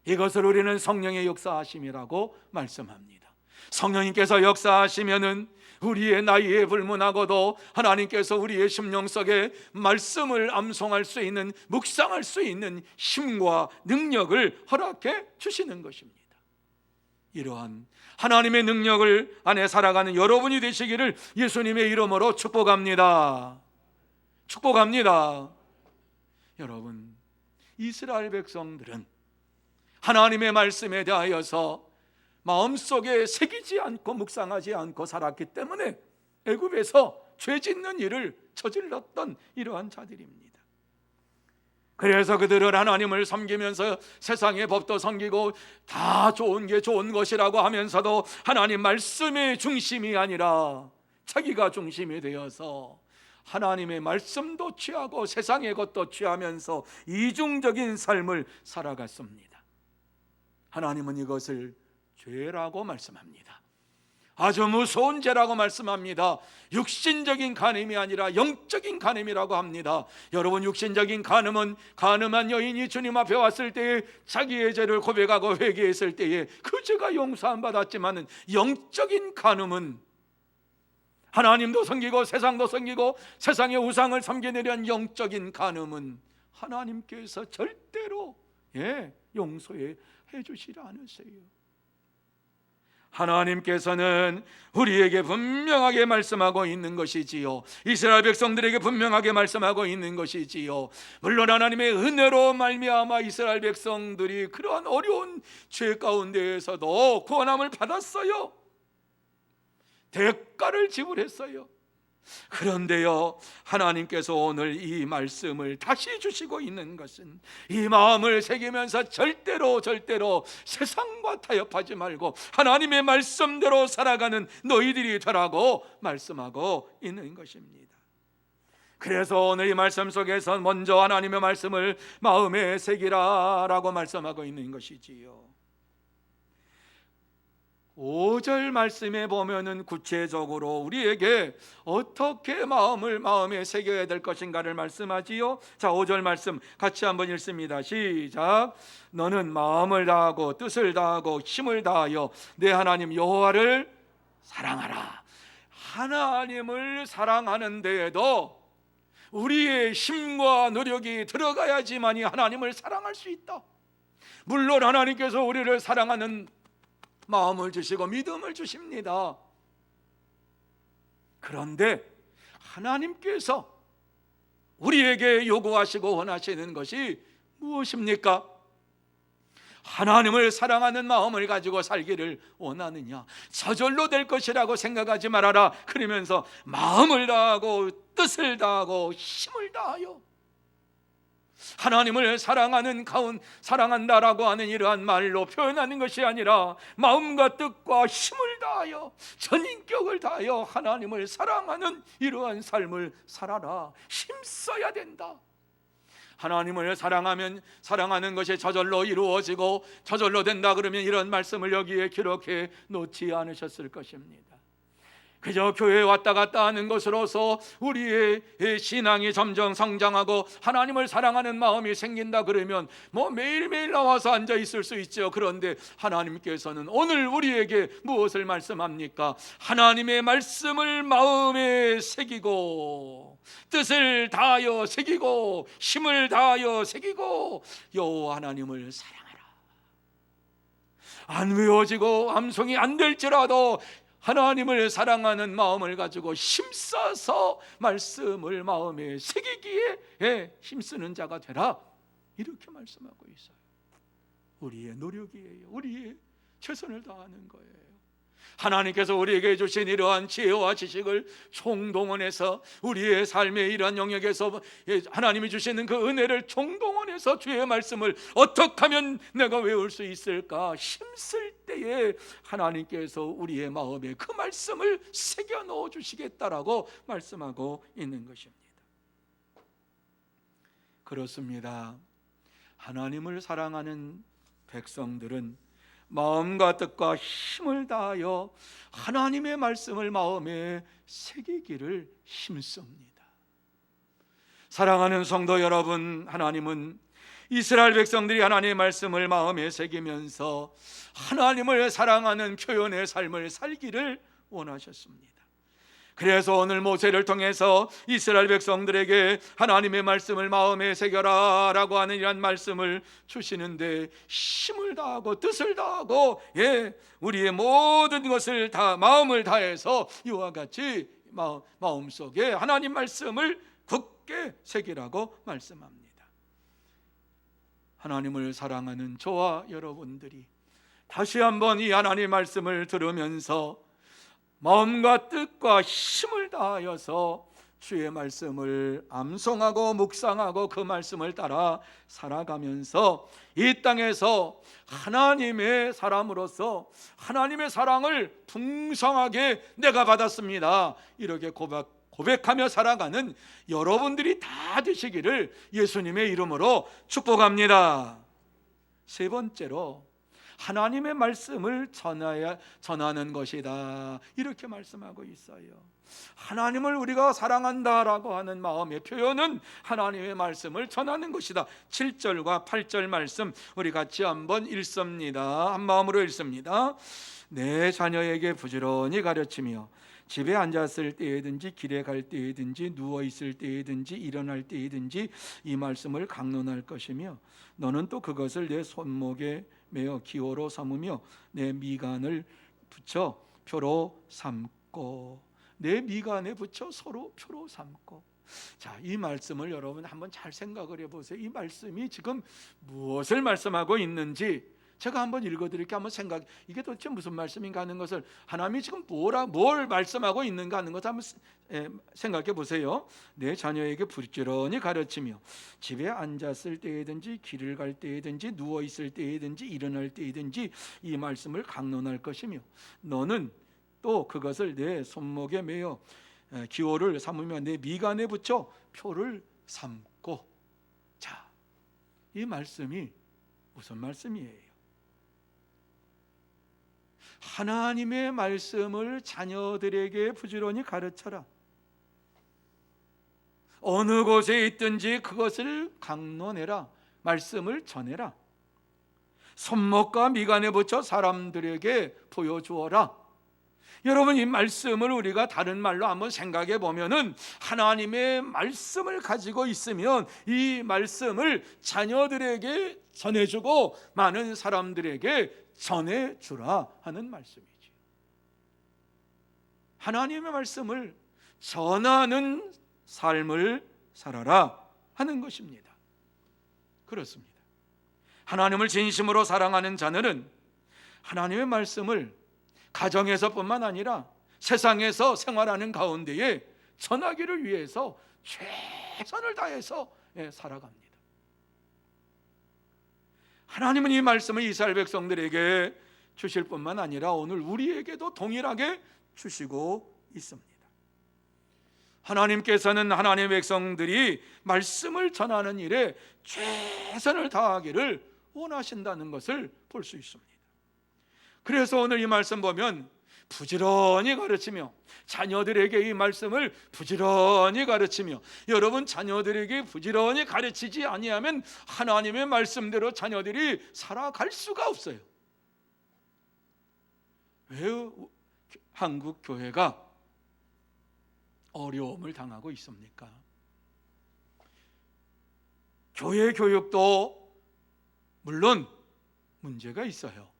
이것을 우리는 성령의 역사하심이라고 말씀합니다. 성령님께서 역사하시면은 우리의 나이에 불문하고도 하나님께서 우리의 심령 속에 말씀을 암송할 수 있는, 묵상할 수 있는 힘과 능력을 허락해 주시는 것입니다. 이러한 하나님의 능력을 안에 살아가는 여러분이 되시기를 예수님의 이름으로 축복합니다. 축복합니다. 여러분, 이스라엘 백성들은 하나님의 말씀에 대하여서 마음속에 새기지 않고 묵상하지 않고 살았기 때문에 애굽에서 죄 짓는 일을 저질렀던 이러한 자들입니다. 그래서 그들은 하나님을 섬기면서 세상의 법도 섬기고 다 좋은 게 좋은 것이라고 하면서도 하나님 말씀의 중심이 아니라 자기가 중심이 되어서 하나님의 말씀도 취하고 세상의 것도 취하면서 이중적인 삶을 살아갔습니다. 하나님은 이것을 죄라고 말씀합니다. 아주 무서운 죄라고 말씀합니다. 육신적인 간음이 아니라 영적인 간음이라고 합니다. 여러분, 육신적인 간음은 간음한 여인이 주님 앞에 왔을 때에 자기의 죄를 고백하고 회개했을 때에 그 죄가 용서 안 받았지만, 영적인 간음은 하나님도 섬기고 세상도 섬기고 세상의 우상을 섬기려는 영적인 간음은 하나님께서 절대로 용서해 주시지 않으세요. 하나님께서는 우리에게 분명하게 말씀하고 있는 것이지요. 이스라엘 백성들에게 분명하게 말씀하고 있는 것이지요. 물론 하나님의 은혜로 말미암아 이스라엘 백성들이 그러한 어려운 죄 가운데에서도 구원함을 받았어요. 대가를 지불했어요. 그런데요, 하나님께서 오늘 이 말씀을 다시 주시고 있는 것은, 이 마음을 새기면서 절대로 세상과 타협하지 말고 하나님의 말씀대로 살아가는 너희들이 되라고 말씀하고 있는 것입니다. 그래서 오늘 이 말씀 속에서 먼저 하나님의 말씀을 마음에 새기라라고 말씀하고 있는 것이지요. 5절 말씀에 보면은 구체적으로 우리에게 어떻게 마음에 새겨야 될 것인가를 말씀하지요. 자, 5절 말씀 같이 한번 읽습니다. 시작. 너는 마음을 다하고 뜻을 다하고 힘을 다하여 내 하나님 여호와를 사랑하라. 하나님을 사랑하는 데에도 우리의 힘과 노력이 들어가야지만이 하나님을 사랑할 수 있다. 물론 하나님께서 우리를 사랑하는 마음을 주시고 믿음을 주십니다. 그런데 하나님께서 우리에게 요구하시고 원하시는 것이 무엇입니까? 하나님을 사랑하는 마음을 가지고 살기를 원하느냐? 저절로 될 것이라고 생각하지 말아라. 그러면서 마음을 다하고 뜻을 다하고 힘을 다하여 하나님을 사랑한다라고 하는 이러한 말로 표현하는 것이 아니라 마음과 뜻과 힘을 다하여 전인격을 다하여 하나님을 사랑하는 이러한 삶을 살아라. 힘써야 된다. 하나님을 사랑하는 것이 저절로 이루어지고 저절로 된다 그러면 이런 말씀을 여기에 기록해 놓지 않으셨을 것입니다. 그저 교회에 왔다 갔다 하는 것으로서 우리의 신앙이 점점 성장하고 하나님을 사랑하는 마음이 생긴다 그러면 매일매일 나와서 앉아 있을 수 있죠. 그런데 하나님께서는 오늘 우리에게 무엇을 말씀합니까? 하나님의 말씀을 마음에 새기고 뜻을 다하여 새기고 힘을 다하여 새기고 여호와 하나님을 사랑하라. 안 외워지고 암송이 안 될지라도 하나님을 사랑하는 마음을 가지고 힘써서 말씀을 마음에 새기기에 힘쓰는 자가 되라. 이렇게 말씀하고 있어요. 우리의 노력이에요. 우리의 최선을 다하는 거예요. 하나님께서 우리에게 주신 이러한 지혜와 지식을 총동원해서 우리의 삶의 이러한 영역에서 하나님이 주시는 그 은혜를 총동원해서 주의 말씀을 어떻게 하면 내가 외울 수 있을까 힘쓸 때에 하나님께서 우리의 마음에 그 말씀을 새겨 넣어 주시겠다라고 말씀하고 있는 것입니다. 그렇습니다. 하나님을 사랑하는 백성들은 마음과 뜻과 힘을 다하여 하나님의 말씀을 마음에 새기기를 힘씁니다. 사랑하는 성도 여러분, 하나님은 이스라엘 백성들이 하나님의 말씀을 마음에 새기면서 하나님을 사랑하는 표현의 삶을 살기를 원하셨습니다. 그래서 오늘 모세를 통해서 이스라엘 백성들에게 하나님의 말씀을 마음에 새겨라 라고 하는 이런 말씀을 주시는데 힘을 다하고 뜻을 다하고 우리의 모든 것을 다 마음을 다해서 이와 같이 마음속에 하나님 말씀을 굳게 새기라고 말씀합니다. 하나님을 사랑하는 저와 여러분들이 다시 한번 이 하나님의 말씀을 들으면서 마음과 뜻과 힘을 다하여서 주의 말씀을 암송하고 묵상하고 그 말씀을 따라 살아가면서 이 땅에서 하나님의 사람으로서 하나님의 사랑을 풍성하게 내가 받았습니다. 이렇게 고백하며 살아가는 여러분들이 다 되시기를 예수님의 이름으로 축복합니다. 세 번째로 하나님의 말씀을 전하는 것이다, 이렇게 말씀하고 있어요. 하나님을 우리가 사랑한다라고 하는 마음의 표현은 하나님의 말씀을 전하는 것이다. 7절과 8절 말씀 우리 같이 한번 읽습니다. 한 마음으로 읽습니다. 내 자녀에게 부지런히 가르치며 집에 앉았을 때에든지 길에 갈 때에든지 누워 있을 때에든지 일어날 때에든지 이 말씀을 강론할 것이며 너는 또 그것을 내 손목에 매어 기호로 삼으며 내 미간을 붙여 표로 삼고, 내 미간에 붙여 서로 표로 삼고. 자, 이 말씀을 여러분 한번 잘 생각을 해보세요. 이 말씀이 지금 무엇을 말씀하고 있는지 제가 한번 읽어드릴게요. 한번 이게 도대체 무슨 말씀인가 하는 것을, 하나님이 지금 뭘 말씀하고 있는가 하는 것을 한번 생각해 보세요. 내 자녀에게 부지런히 가르치며 집에 앉았을 때에든지 길을 갈 때에든지 누워 있을 때에든지 일어날 때에든지 이 말씀을 강론할 것이며 너는 또 그것을 내 손목에 매어 기호를 삼으며 내 미간에 붙여 표를 삼고. 자, 이 말씀이 무슨 말씀이에요? 하나님의 말씀을 자녀들에게 부지런히 가르쳐라. 어느 곳에 있든지 그것을 강론해라. 말씀을 전해라. 손목과 미간에 붙여 사람들에게 보여주어라. 여러분, 이 말씀을 우리가 다른 말로 한번 생각해 보면은 하나님의 말씀을 가지고 있으면 이 말씀을 자녀들에게 전해주고 많은 사람들에게 전해주라 하는 말씀이지. 하나님의 말씀을 전하는 삶을 살아라 하는 것입니다. 그렇습니다. 하나님을 진심으로 사랑하는 자녀는 하나님의 말씀을 가정에서뿐만 아니라 세상에서 생활하는 가운데에 전하기를 위해서 최선을 다해서 살아갑니다. 하나님은 이 말씀을 이스라엘 백성들에게 주실 뿐만 아니라 오늘 우리에게도 동일하게 주시고 있습니다. 하나님께서는 하나님의 백성들이 말씀을 전하는 일에 최선을 다하기를 원하신다는 것을 볼 수 있습니다. 그래서 오늘 이 말씀 보면 부지런히 가르치며, 자녀들에게 이 말씀을 부지런히 가르치며, 여러분 자녀들에게 부지런히 가르치지 아니하면 하나님의 말씀대로 자녀들이 살아갈 수가 없어요. 왜 한국 교회가 어려움을 당하고 있습니까? 교회 교육도 물론 문제가 있어요.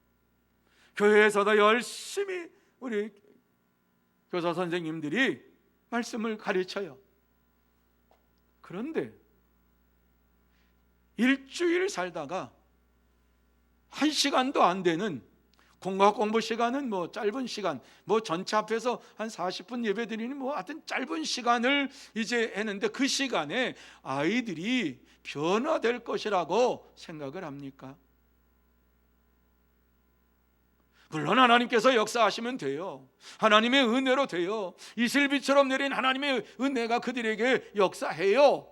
교회에서도 열심히 우리 교사 선생님들이 말씀을 가르쳐요. 그런데 일주일 살다가 1시간도 안 되는 공학 공부 시간은 짧은 시간, 전체 앞에서 한 40분 예배 드리는 하여튼 짧은 시간을 이제 했는데 그 시간에 아이들이 변화될 것이라고 생각을 합니까? 물론 하나님께서 역사하시면 돼요. 하나님의 은혜로 돼요. 이슬비처럼 내린 하나님의 은혜가 그들에게 역사해요.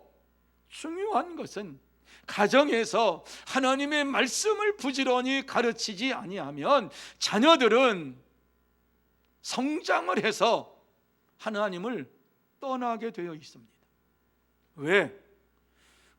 중요한 것은 가정에서 하나님의 말씀을 부지런히 가르치지 아니하면 자녀들은 성장을 해서 하나님을 떠나게 되어 있습니다. 왜?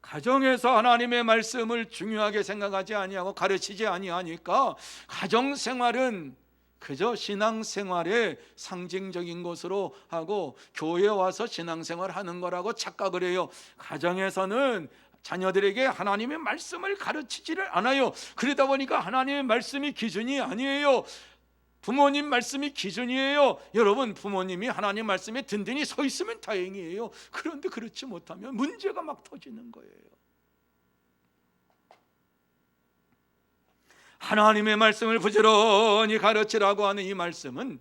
가정에서 하나님의 말씀을 중요하게 생각하지 아니하고 가르치지 아니하니까 가정생활은 그저 신앙생활의 상징적인 것으로 하고 교회에 와서 신앙생활을 하는 거라고 착각을 해요. 가정에서는 자녀들에게 하나님의 말씀을 가르치지를 않아요. 그러다 보니까 하나님의 말씀이 기준이 아니에요. 부모님 말씀이 기준이에요. 여러분, 부모님이 하나님 말씀에 든든히 서 있으면 다행이에요. 그런데 그렇지 못하면 문제가 막 터지는 거예요. 하나님의 말씀을 부지런히 가르치라고 하는 이 말씀은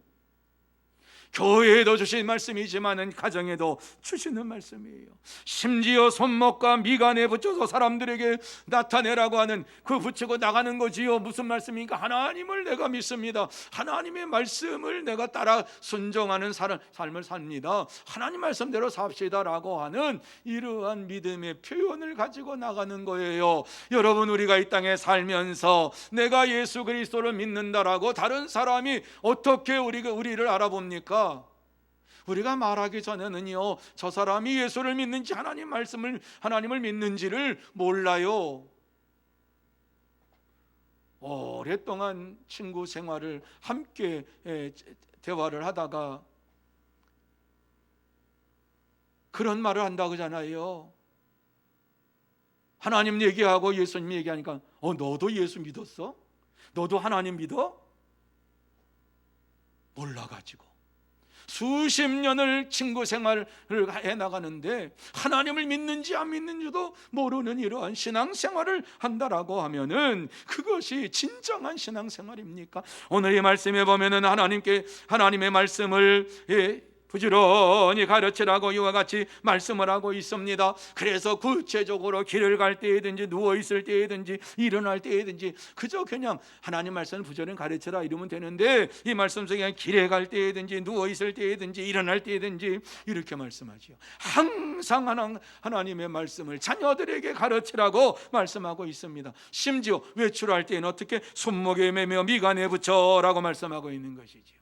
교회에도 주신 말씀이지만은 가정에도 주시는 말씀이에요. 심지어 손목과 미간에 붙여서 사람들에게 나타내라고 하는, 그 붙이고 나가는 거지요. 무슨 말씀입니까? 하나님을 내가 믿습니다. 하나님의 말씀을 내가 따라 순종하는 삶을 삽니다. 하나님 말씀대로 삽시다라고 하는 이러한 믿음의 표현을 가지고 나가는 거예요. 여러분, 우리가 이 땅에 살면서 내가 예수 그리스도를 믿는다라고 다른 사람이 어떻게 우리를 알아봅니까? 우리가 말하기 전에는요, 저 사람이 예수를 믿는지 하나님을 믿는지를 몰라요. 오랫동안 친구 생활을 함께 대화를 하다가 그런 말을 한다고 하잖아요. 하나님 얘기하고 예수님 얘기하니까 너도 예수 믿었어? 너도 하나님 믿어? 몰라가지고 수십 년을 친구 생활을 해나가는데 하나님을 믿는지 안 믿는지도 모르는 이러한 신앙생활을 한다라고 하면은 그것이 진정한 신앙생활입니까? 오늘 이 말씀에 보면은 하나님의 말씀을 부지런히 가르치라고 이와 같이 말씀을 하고 있습니다. 그래서 구체적으로 길을 갈 때에든지 누워있을 때에든지 일어날 때에든지 그저 그냥 하나님 말씀을 부지런히 가르치라 이러면 되는데, 이 말씀 속에 길에 갈 때에든지 누워있을 때에든지 일어날 때에든지 이렇게 말씀하지요. 항상 하나님의 말씀을 자녀들에게 가르치라고 말씀하고 있습니다. 심지어 외출할 때는 어떻게 손목에 매며 미간에 붙여라고 말씀하고 있는 것이지요.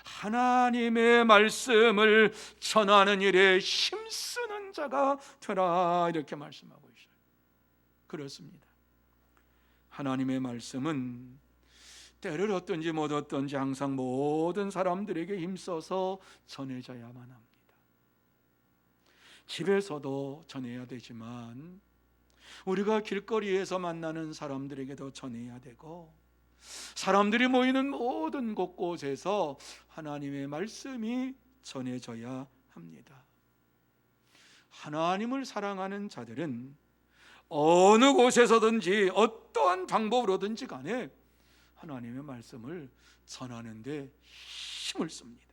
하나님의 말씀을 전하는 일에 힘쓰는 자가 되라 이렇게 말씀하고 있어요. 그렇습니다. 하나님의 말씀은 때를 얻든지 못 얻든지 항상 모든 사람들에게 힘써서 전해져야만 합니다. 집에서도 전해야 되지만 우리가 길거리에서 만나는 사람들에게도 전해야 되고, 사람들이 모이는 모든 곳곳에서 하나님의 말씀이 전해져야 합니다. 하나님을 사랑하는 자들은 어느 곳에서든지 어떠한 방법으로든지 간에 하나님의 말씀을 전하는 데 힘을 씁니다.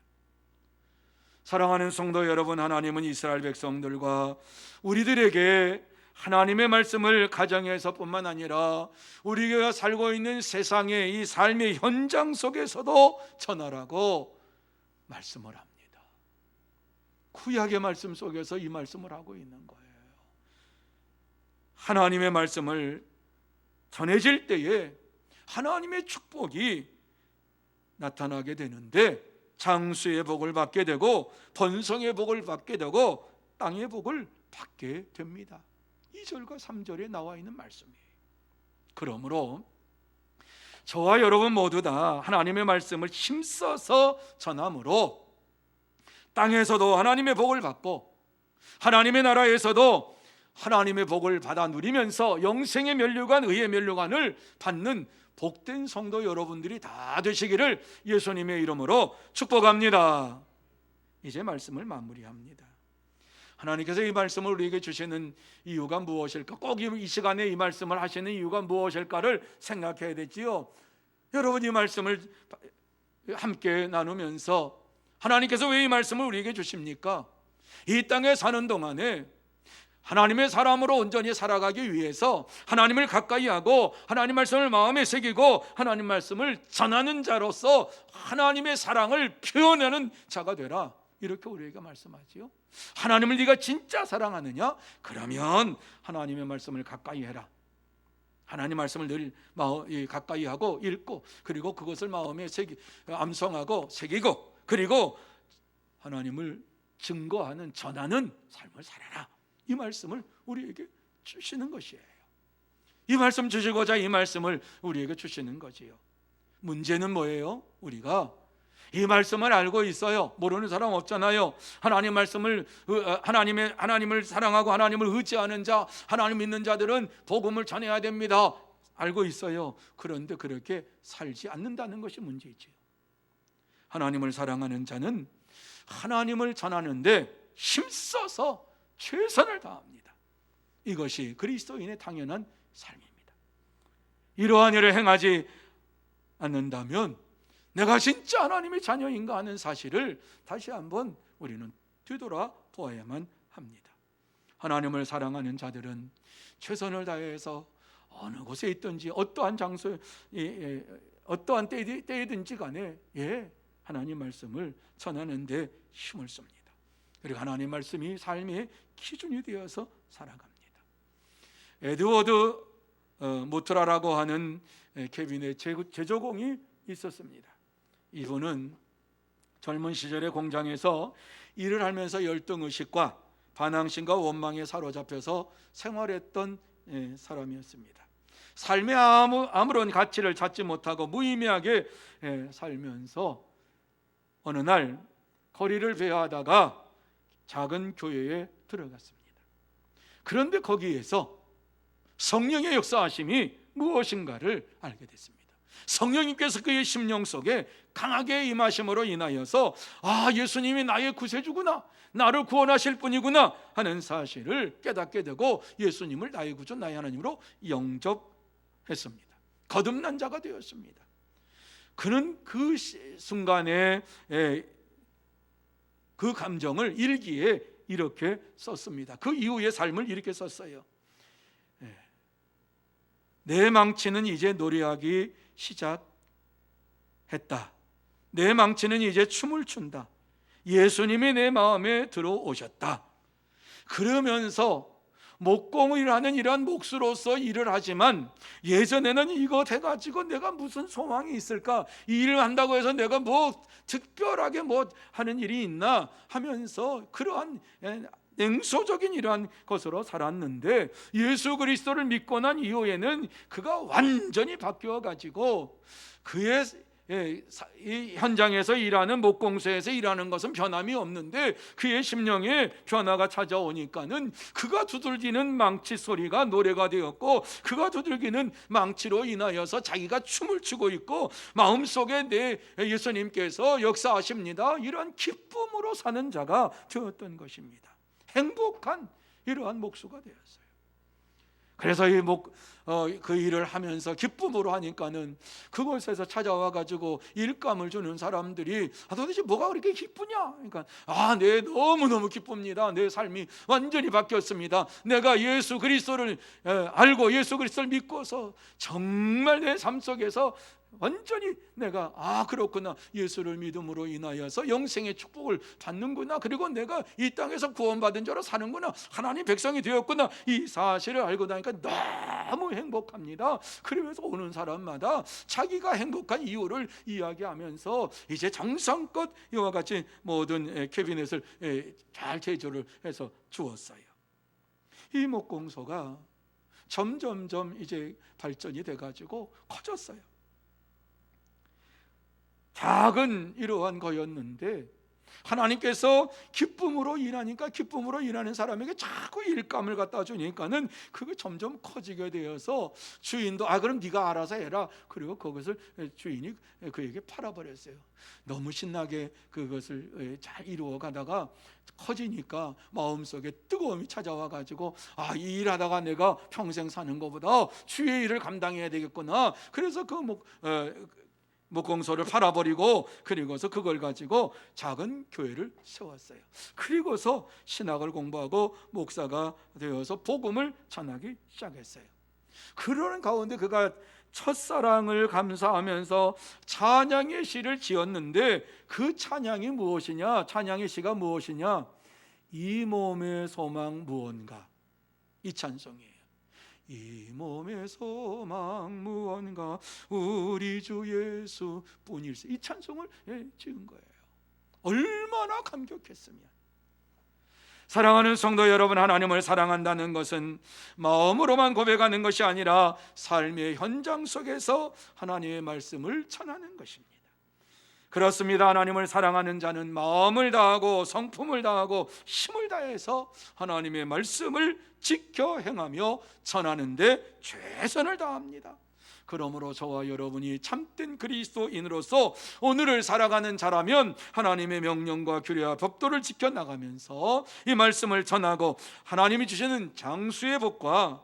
사랑하는 성도 여러분, 하나님은 이스라엘 백성들과 우리들에게 하나님의 말씀을 가정에서뿐만 아니라 우리가 살고 있는 세상의 이 삶의 현장 속에서도 전하라고 말씀을 합니다. 구약의 말씀 속에서 이 말씀을 하고 있는 거예요. 하나님의 말씀을 전해질 때에 하나님의 축복이 나타나게 되는데, 장수의 복을 받게 되고 번성의 복을 받게 되고 땅의 복을 받게 됩니다. 2절과 3절에 나와 있는 말씀이에요. 그러므로 저와 여러분 모두 다 하나님의 말씀을 힘써서 전함으로 땅에서도 하나님의 복을 받고 하나님의 나라에서도 하나님의 복을 받아 누리면서 영생의 면류관, 의의 면류관을 받는 복된 성도 여러분들이 다 되시기를 예수님의 이름으로 축복합니다. 이제 말씀을 마무리합니다. 하나님께서 이 말씀을 우리에게 주시는 이유가 무엇일까? 꼭 이 시간에 이 말씀을 하시는 이유가 무엇일까를 생각해야 되지요. 여러분, 이 말씀을 함께 나누면서 하나님께서 왜 이 말씀을 우리에게 주십니까? 이 땅에 사는 동안에 하나님의 사람으로 온전히 살아가기 위해서 하나님을 가까이 하고 하나님 말씀을 마음에 새기고 하나님 말씀을 전하는 자로서 하나님의 사랑을 표현하는 자가 되라, 이렇게 우리에게 말씀하지요. 하나님을 네가 진짜 사랑하느냐? 그러면 하나님의 말씀을 가까이 해라. 하나님 말씀을 늘 가까이 하고 읽고, 그리고 그것을 마음에 암송하고 새기고, 그리고 하나님을 증거하는, 전하는 삶을 살아라. 이 말씀을 우리에게 주시는 것이에요. 이 말씀 주시고자 이 말씀을 우리에게 주시는 거지요. 문제는 뭐예요? 우리가 이 말씀을 알고 있어요. 모르는 사람 없잖아요. 하나님을 사랑하고 하나님을 의지하는 자, 하나님 믿는 자들은 복음을 전해야 됩니다. 알고 있어요. 그런데 그렇게 살지 않는다는 것이 문제이죠. 하나님을 사랑하는 자는 하나님을 전하는데 힘써서 최선을 다합니다. 이것이 그리스도인의 당연한 삶입니다. 이러한 일을 행하지 않는다면 내가 진짜 하나님의 자녀인가 하는 사실을 다시 한번 우리는 뒤돌아 보아야만 합니다. 하나님을 사랑하는 자들은 최선을 다해서 어느 곳에 있든지 어떠한 장소에 어떠한 때이든지 간에 하나님 말씀을 전하는데 힘을 씁니다. 그리고 하나님 말씀이 삶의 기준이 되어서 살아갑니다. 에드워드 모트라라고 하는 케빈의 제조공이 있었습니다. 이분은 젊은 시절에 공장에서 일을 하면서 열등의식과 반항심과 원망에 사로잡혀서 생활했던 사람이었습니다. 삶에 아무런 가치를 찾지 못하고 무의미하게 살면서 어느 날 거리를 배회하다가 작은 교회에 들어갔습니다. 그런데 거기에서 성령의 역사하심이 무엇인가를 알게 됐습니다. 성령님께서 그의 심령 속에 강하게 임하심으로 인하여서 예수님이 나의 구세주구나, 나를 구원하실 분이구나 하는 사실을 깨닫게 되고 예수님을 나의 구주, 나의 하나님으로 영접했습니다. 거듭난 자가 되었습니다. 그는 그 순간에 그 감정을 일기에 이렇게 썼습니다. 그 이후의 삶을 이렇게 썼어요. 내 망치는 이제 노래하기 시작했다. 내 망치는 이제 춤을 춘다. 예수님이 내 마음에 들어오셨다. 그러면서 목공이라는 이러한 몫으로서 일을 하지만 예전에는 이거 돼가지고 내가 무슨 소망이 있을까, 이 일을 한다고 해서 내가 뭐 특별하게 뭐 하는 일이 있나 하면서 그러한 냉소적인 이러한 것으로 살았는데, 예수 그리스도를 믿고 난 이후에는 그가 완전히 바뀌어 가지고 그의 이 현장에서 일하는 목공소에서 일하는 것은 변함이 없는데 그의 심령에 변화가 찾아오니까는 그가 두들기는 망치 소리가 노래가 되었고, 그가 두들기는 망치로 인하여서 자기가 춤을 추고 있고 마음속에 내 예수님께서 역사하십니다, 이러한 기쁨으로 사는 자가 되었던 것입니다. 행복한 이러한 목수가 되었어요. 그래서 그 일을 하면서 기쁨으로 하니까는 그곳에서 찾아와 가지고 일감을 주는 사람들이 도대체 뭐가 그렇게 기쁘냐? 그러니까 네, 너무너무 기쁩니다. 내 삶이 완전히 바뀌었습니다. 내가 예수 그리스도를 알고 예수 그리스도를 믿고서 정말 내 삶 속에서 완전히 내가 그렇구나, 예수를 믿음으로 인하여서 영생의 축복을 받는구나, 그리고 내가 이 땅에서 구원받은 자로 사는구나, 하나님 백성이 되었구나, 이 사실을 알고 나니까 너무 행복합니다. 그러면서 오는 사람마다 자기가 행복한 이유를 이야기하면서 이제 정성껏 이와 같이 모든 캐비넷을 잘 제조를 해서 주었어요. 이 목공소가 점점점 이제 발전이 돼가지고 커졌어요. 작은 이러한 거였는데 하나님께서 기쁨으로 일하니까 기쁨으로 일하는 사람에게 자꾸 일감을 갖다 주니까는 그게 점점 커지게 되어서 주인도 그럼 네가 알아서 해라. 그리고 그것을 주인이 그에게 팔아버렸어요. 너무 신나게 그것을 잘 이루어 가다가 커지니까 마음속에 뜨거움이 찾아와 가지고 이 일하다가 내가 평생 사는 것보다 주의 일을 감당해야 되겠구나. 그래서 목공소를 팔아버리고 그리고서 그걸 가지고 작은 교회를 세웠어요. 그리고서 신학을 공부하고 목사가 되어서 복음을 전하기 시작했어요. 그러는 가운데 그가 첫사랑을 감사하면서 찬양의 시를 지었는데 그 찬양이 무엇이냐? 찬양의 시가 무엇이냐? 이 몸의 소망 무언가, 이 찬송이에요. 이 몸의 소망 무언가 우리 주 예수 뿐일세. 이 찬송을 지은 거예요. 얼마나 감격했으면. 사랑하는 성도 여러분, 하나님을 사랑한다는 것은 마음으로만 고백하는 것이 아니라 삶의 현장 속에서 하나님의 말씀을 전하는 것입니다. 그렇습니다. 하나님을 사랑하는 자는 마음을 다하고 성품을 다하고 힘을 다해서 하나님의 말씀을 지켜 행하며 전하는데 최선을 다합니다. 그러므로 저와 여러분이 참된 그리스도인으로서 오늘을 살아가는 자라면 하나님의 명령과 규례와 법도를 지켜나가면서 이 말씀을 전하고 하나님이 주시는 장수의 복과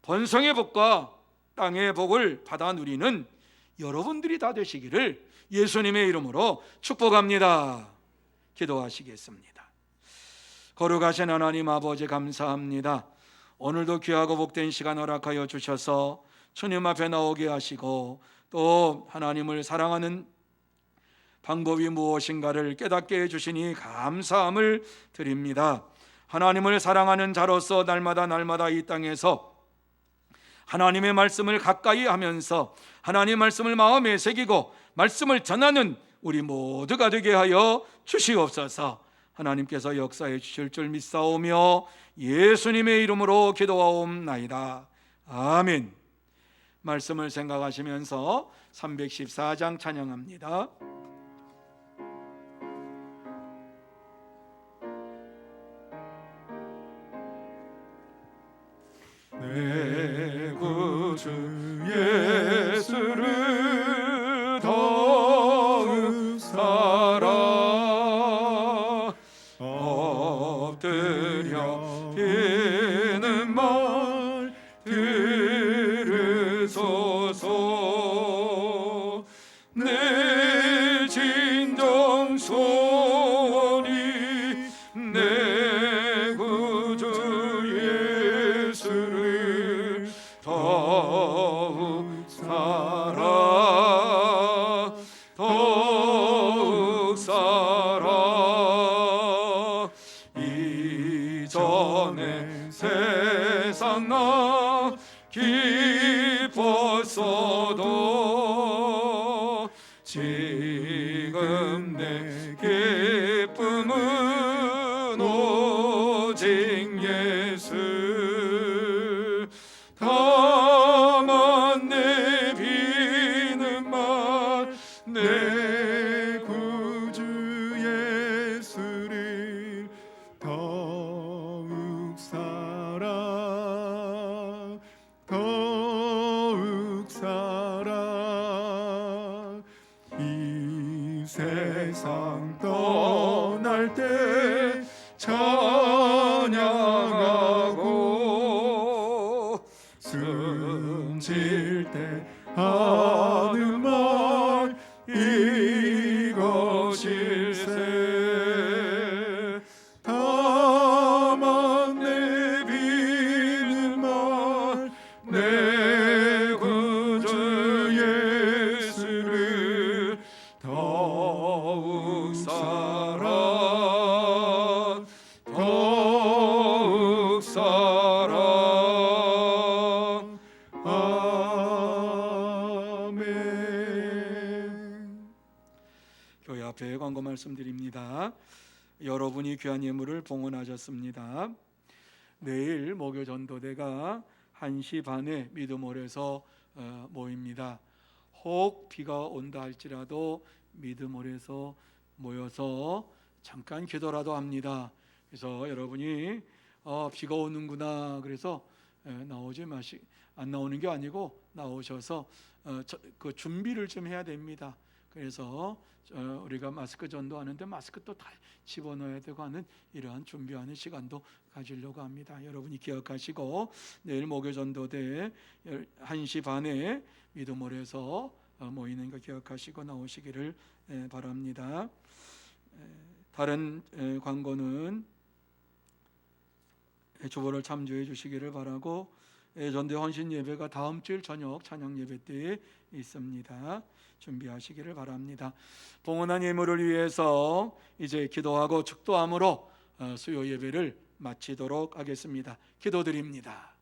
번성의 복과 땅의 복을 받아 누리는 여러분들이 다 되시기를 예수님의 이름으로 축복합니다. 기도하시겠습니다. 거룩하신 하나님 아버지, 감사합니다. 오늘도 귀하고 복된 시간 허락하여 주셔서 주님 앞에 나오게 하시고 또 하나님을 사랑하는 방법이 무엇인가를 깨닫게 해주시니 감사함을 드립니다. 하나님을 사랑하는 자로서 날마다 이 땅에서 하나님의 말씀을 가까이 하면서 하나님의 말씀을 마음에 새기고 말씀을 전하는 우리 모두가 되게 하여 주시옵소서. 하나님께서 역사해 주실 줄 믿사오며 예수님의 이름으로 기도하옵나이다. 아멘. 말씀을 생각하시면서 314장 찬양합니다. 내 구주 예수를 더욱 사랑 엎드려 비는 말 들으소서. 내 진정 소원이 내 구주 예수를 더욱 사랑 더욱 사랑. 이전에 세상 나 기뻤어도 지금 내 기쁨은 오직 예수. 다만 내 비는 말 내 구주 예수를 더욱 사랑 더욱 사랑. 이 세상 떠날 때 찬양하고 숨질 때 하는 말 이것일세. 다만 내 비는 말 내 구주 예수를 더욱 사랑 더욱 사랑. 아멘. 교회 앞에 광고 말씀드립니다. 여러분이 귀한 예물을 봉헌하셨습니다. 내일 목요 전도대가 1시 반에 믿음홀에서 모입니다. 혹 비가 온다 할지라도 믿음홀에서 모여서 잠깐 기도라도 합니다. 그래서 여러분이 비가 오는구나 그래서 나오지 안 나오는 게 아니고 나오셔서 그 준비를 좀 해야 됩니다. 그래서 우리가 마스크 전도하는데 마스크 또 다 집어넣어야 되고 하는 이러한 준비하는 시간도 가지려고 합니다. 여러분이 기억하시고 내일 목요 전도대 1시 반에 믿음홀에서 모이는 거 기억하시고 나오시기를 바랍니다. 다른 광고는 주보를 참조해 주시기를 바라고, 전대 헌신 예배가 다음 주일 저녁 찬양 예배 때에 있습니다. 준비하시기를 바랍니다. 봉헌한 예물을 위해서 이제 기도하고 축도함으로 수요 예배를 마치도록 하겠습니다. 기도드립니다.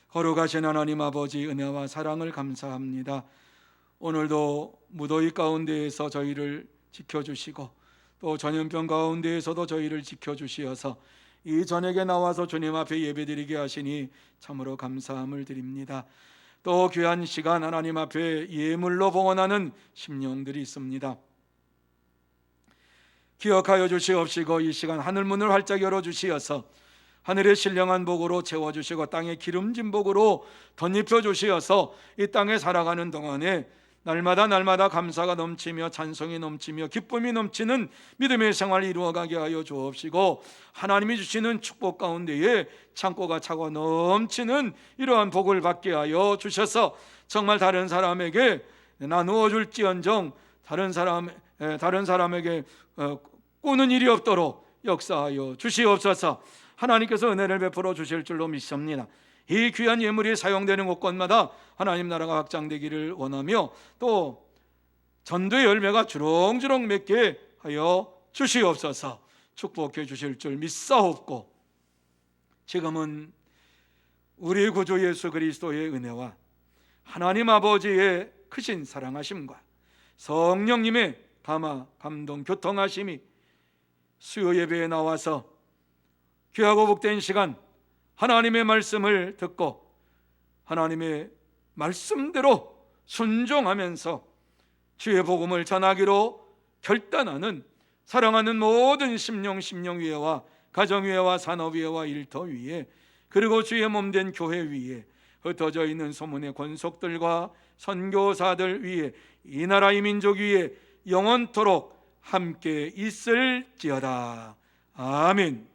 거룩하신 하나님 아버지, 은혜와 사랑을 감사합니다. 오늘도 무더위 가운데에서 저희를 지켜주시고 또 전염병 가운데에서도 저희를 지켜주시어서 이 저녁에 나와서 주님 앞에 예배드리게 하시니 참으로 감사함을 드립니다. 또 귀한 시간 하나님 앞에 예물로 봉헌하는 심령들이 있습니다. 기억하여 주시옵시고 이 시간 하늘문을 활짝 열어주시어서 하늘의 신령한 복으로 채워주시고 땅의 기름진 복으로 덧입혀 주시어서 이 땅에 살아가는 동안에 날마다 감사가 넘치며 찬송이 넘치며 기쁨이 넘치는 믿음의 생활을 이루어가게 하여 주옵시고, 하나님이 주시는 축복 가운데에 창고가 차고 넘치는 이러한 복을 받게 하여 주셔서 정말 다른 사람에게 나누어 줄지언정 다른 사람에게 꾸는 일이 없도록 역사하여 주시옵소서. 하나님께서 은혜를 베풀어 주실 줄로 믿습니다. 이 귀한 예물이 사용되는 곳곳마다 하나님 나라가 확장되기를 원하며, 또 전도의 열매가 주렁주렁 맺게 하여 주시옵소서. 축복해 주실 줄 믿사옵고, 지금은 우리 구주 예수 그리스도의 은혜와 하나님 아버지의 크신 사랑하심과 성령님의 감화, 감동, 교통하심이 수요 예배에 나와서 귀하고 복된 시간 하나님의 말씀을 듣고 하나님의 말씀대로 순종하면서 주의 복음을 전하기로 결단하는 사랑하는 모든 심령위회와 가정위회와 산업위회와 일터위회, 그리고 주의 몸된 교회 위에 흩어져 있는 소문의 권속들과 선교사들 위에 이 나라 이 민족 위에 영원토록 함께 있을지어다. 아멘.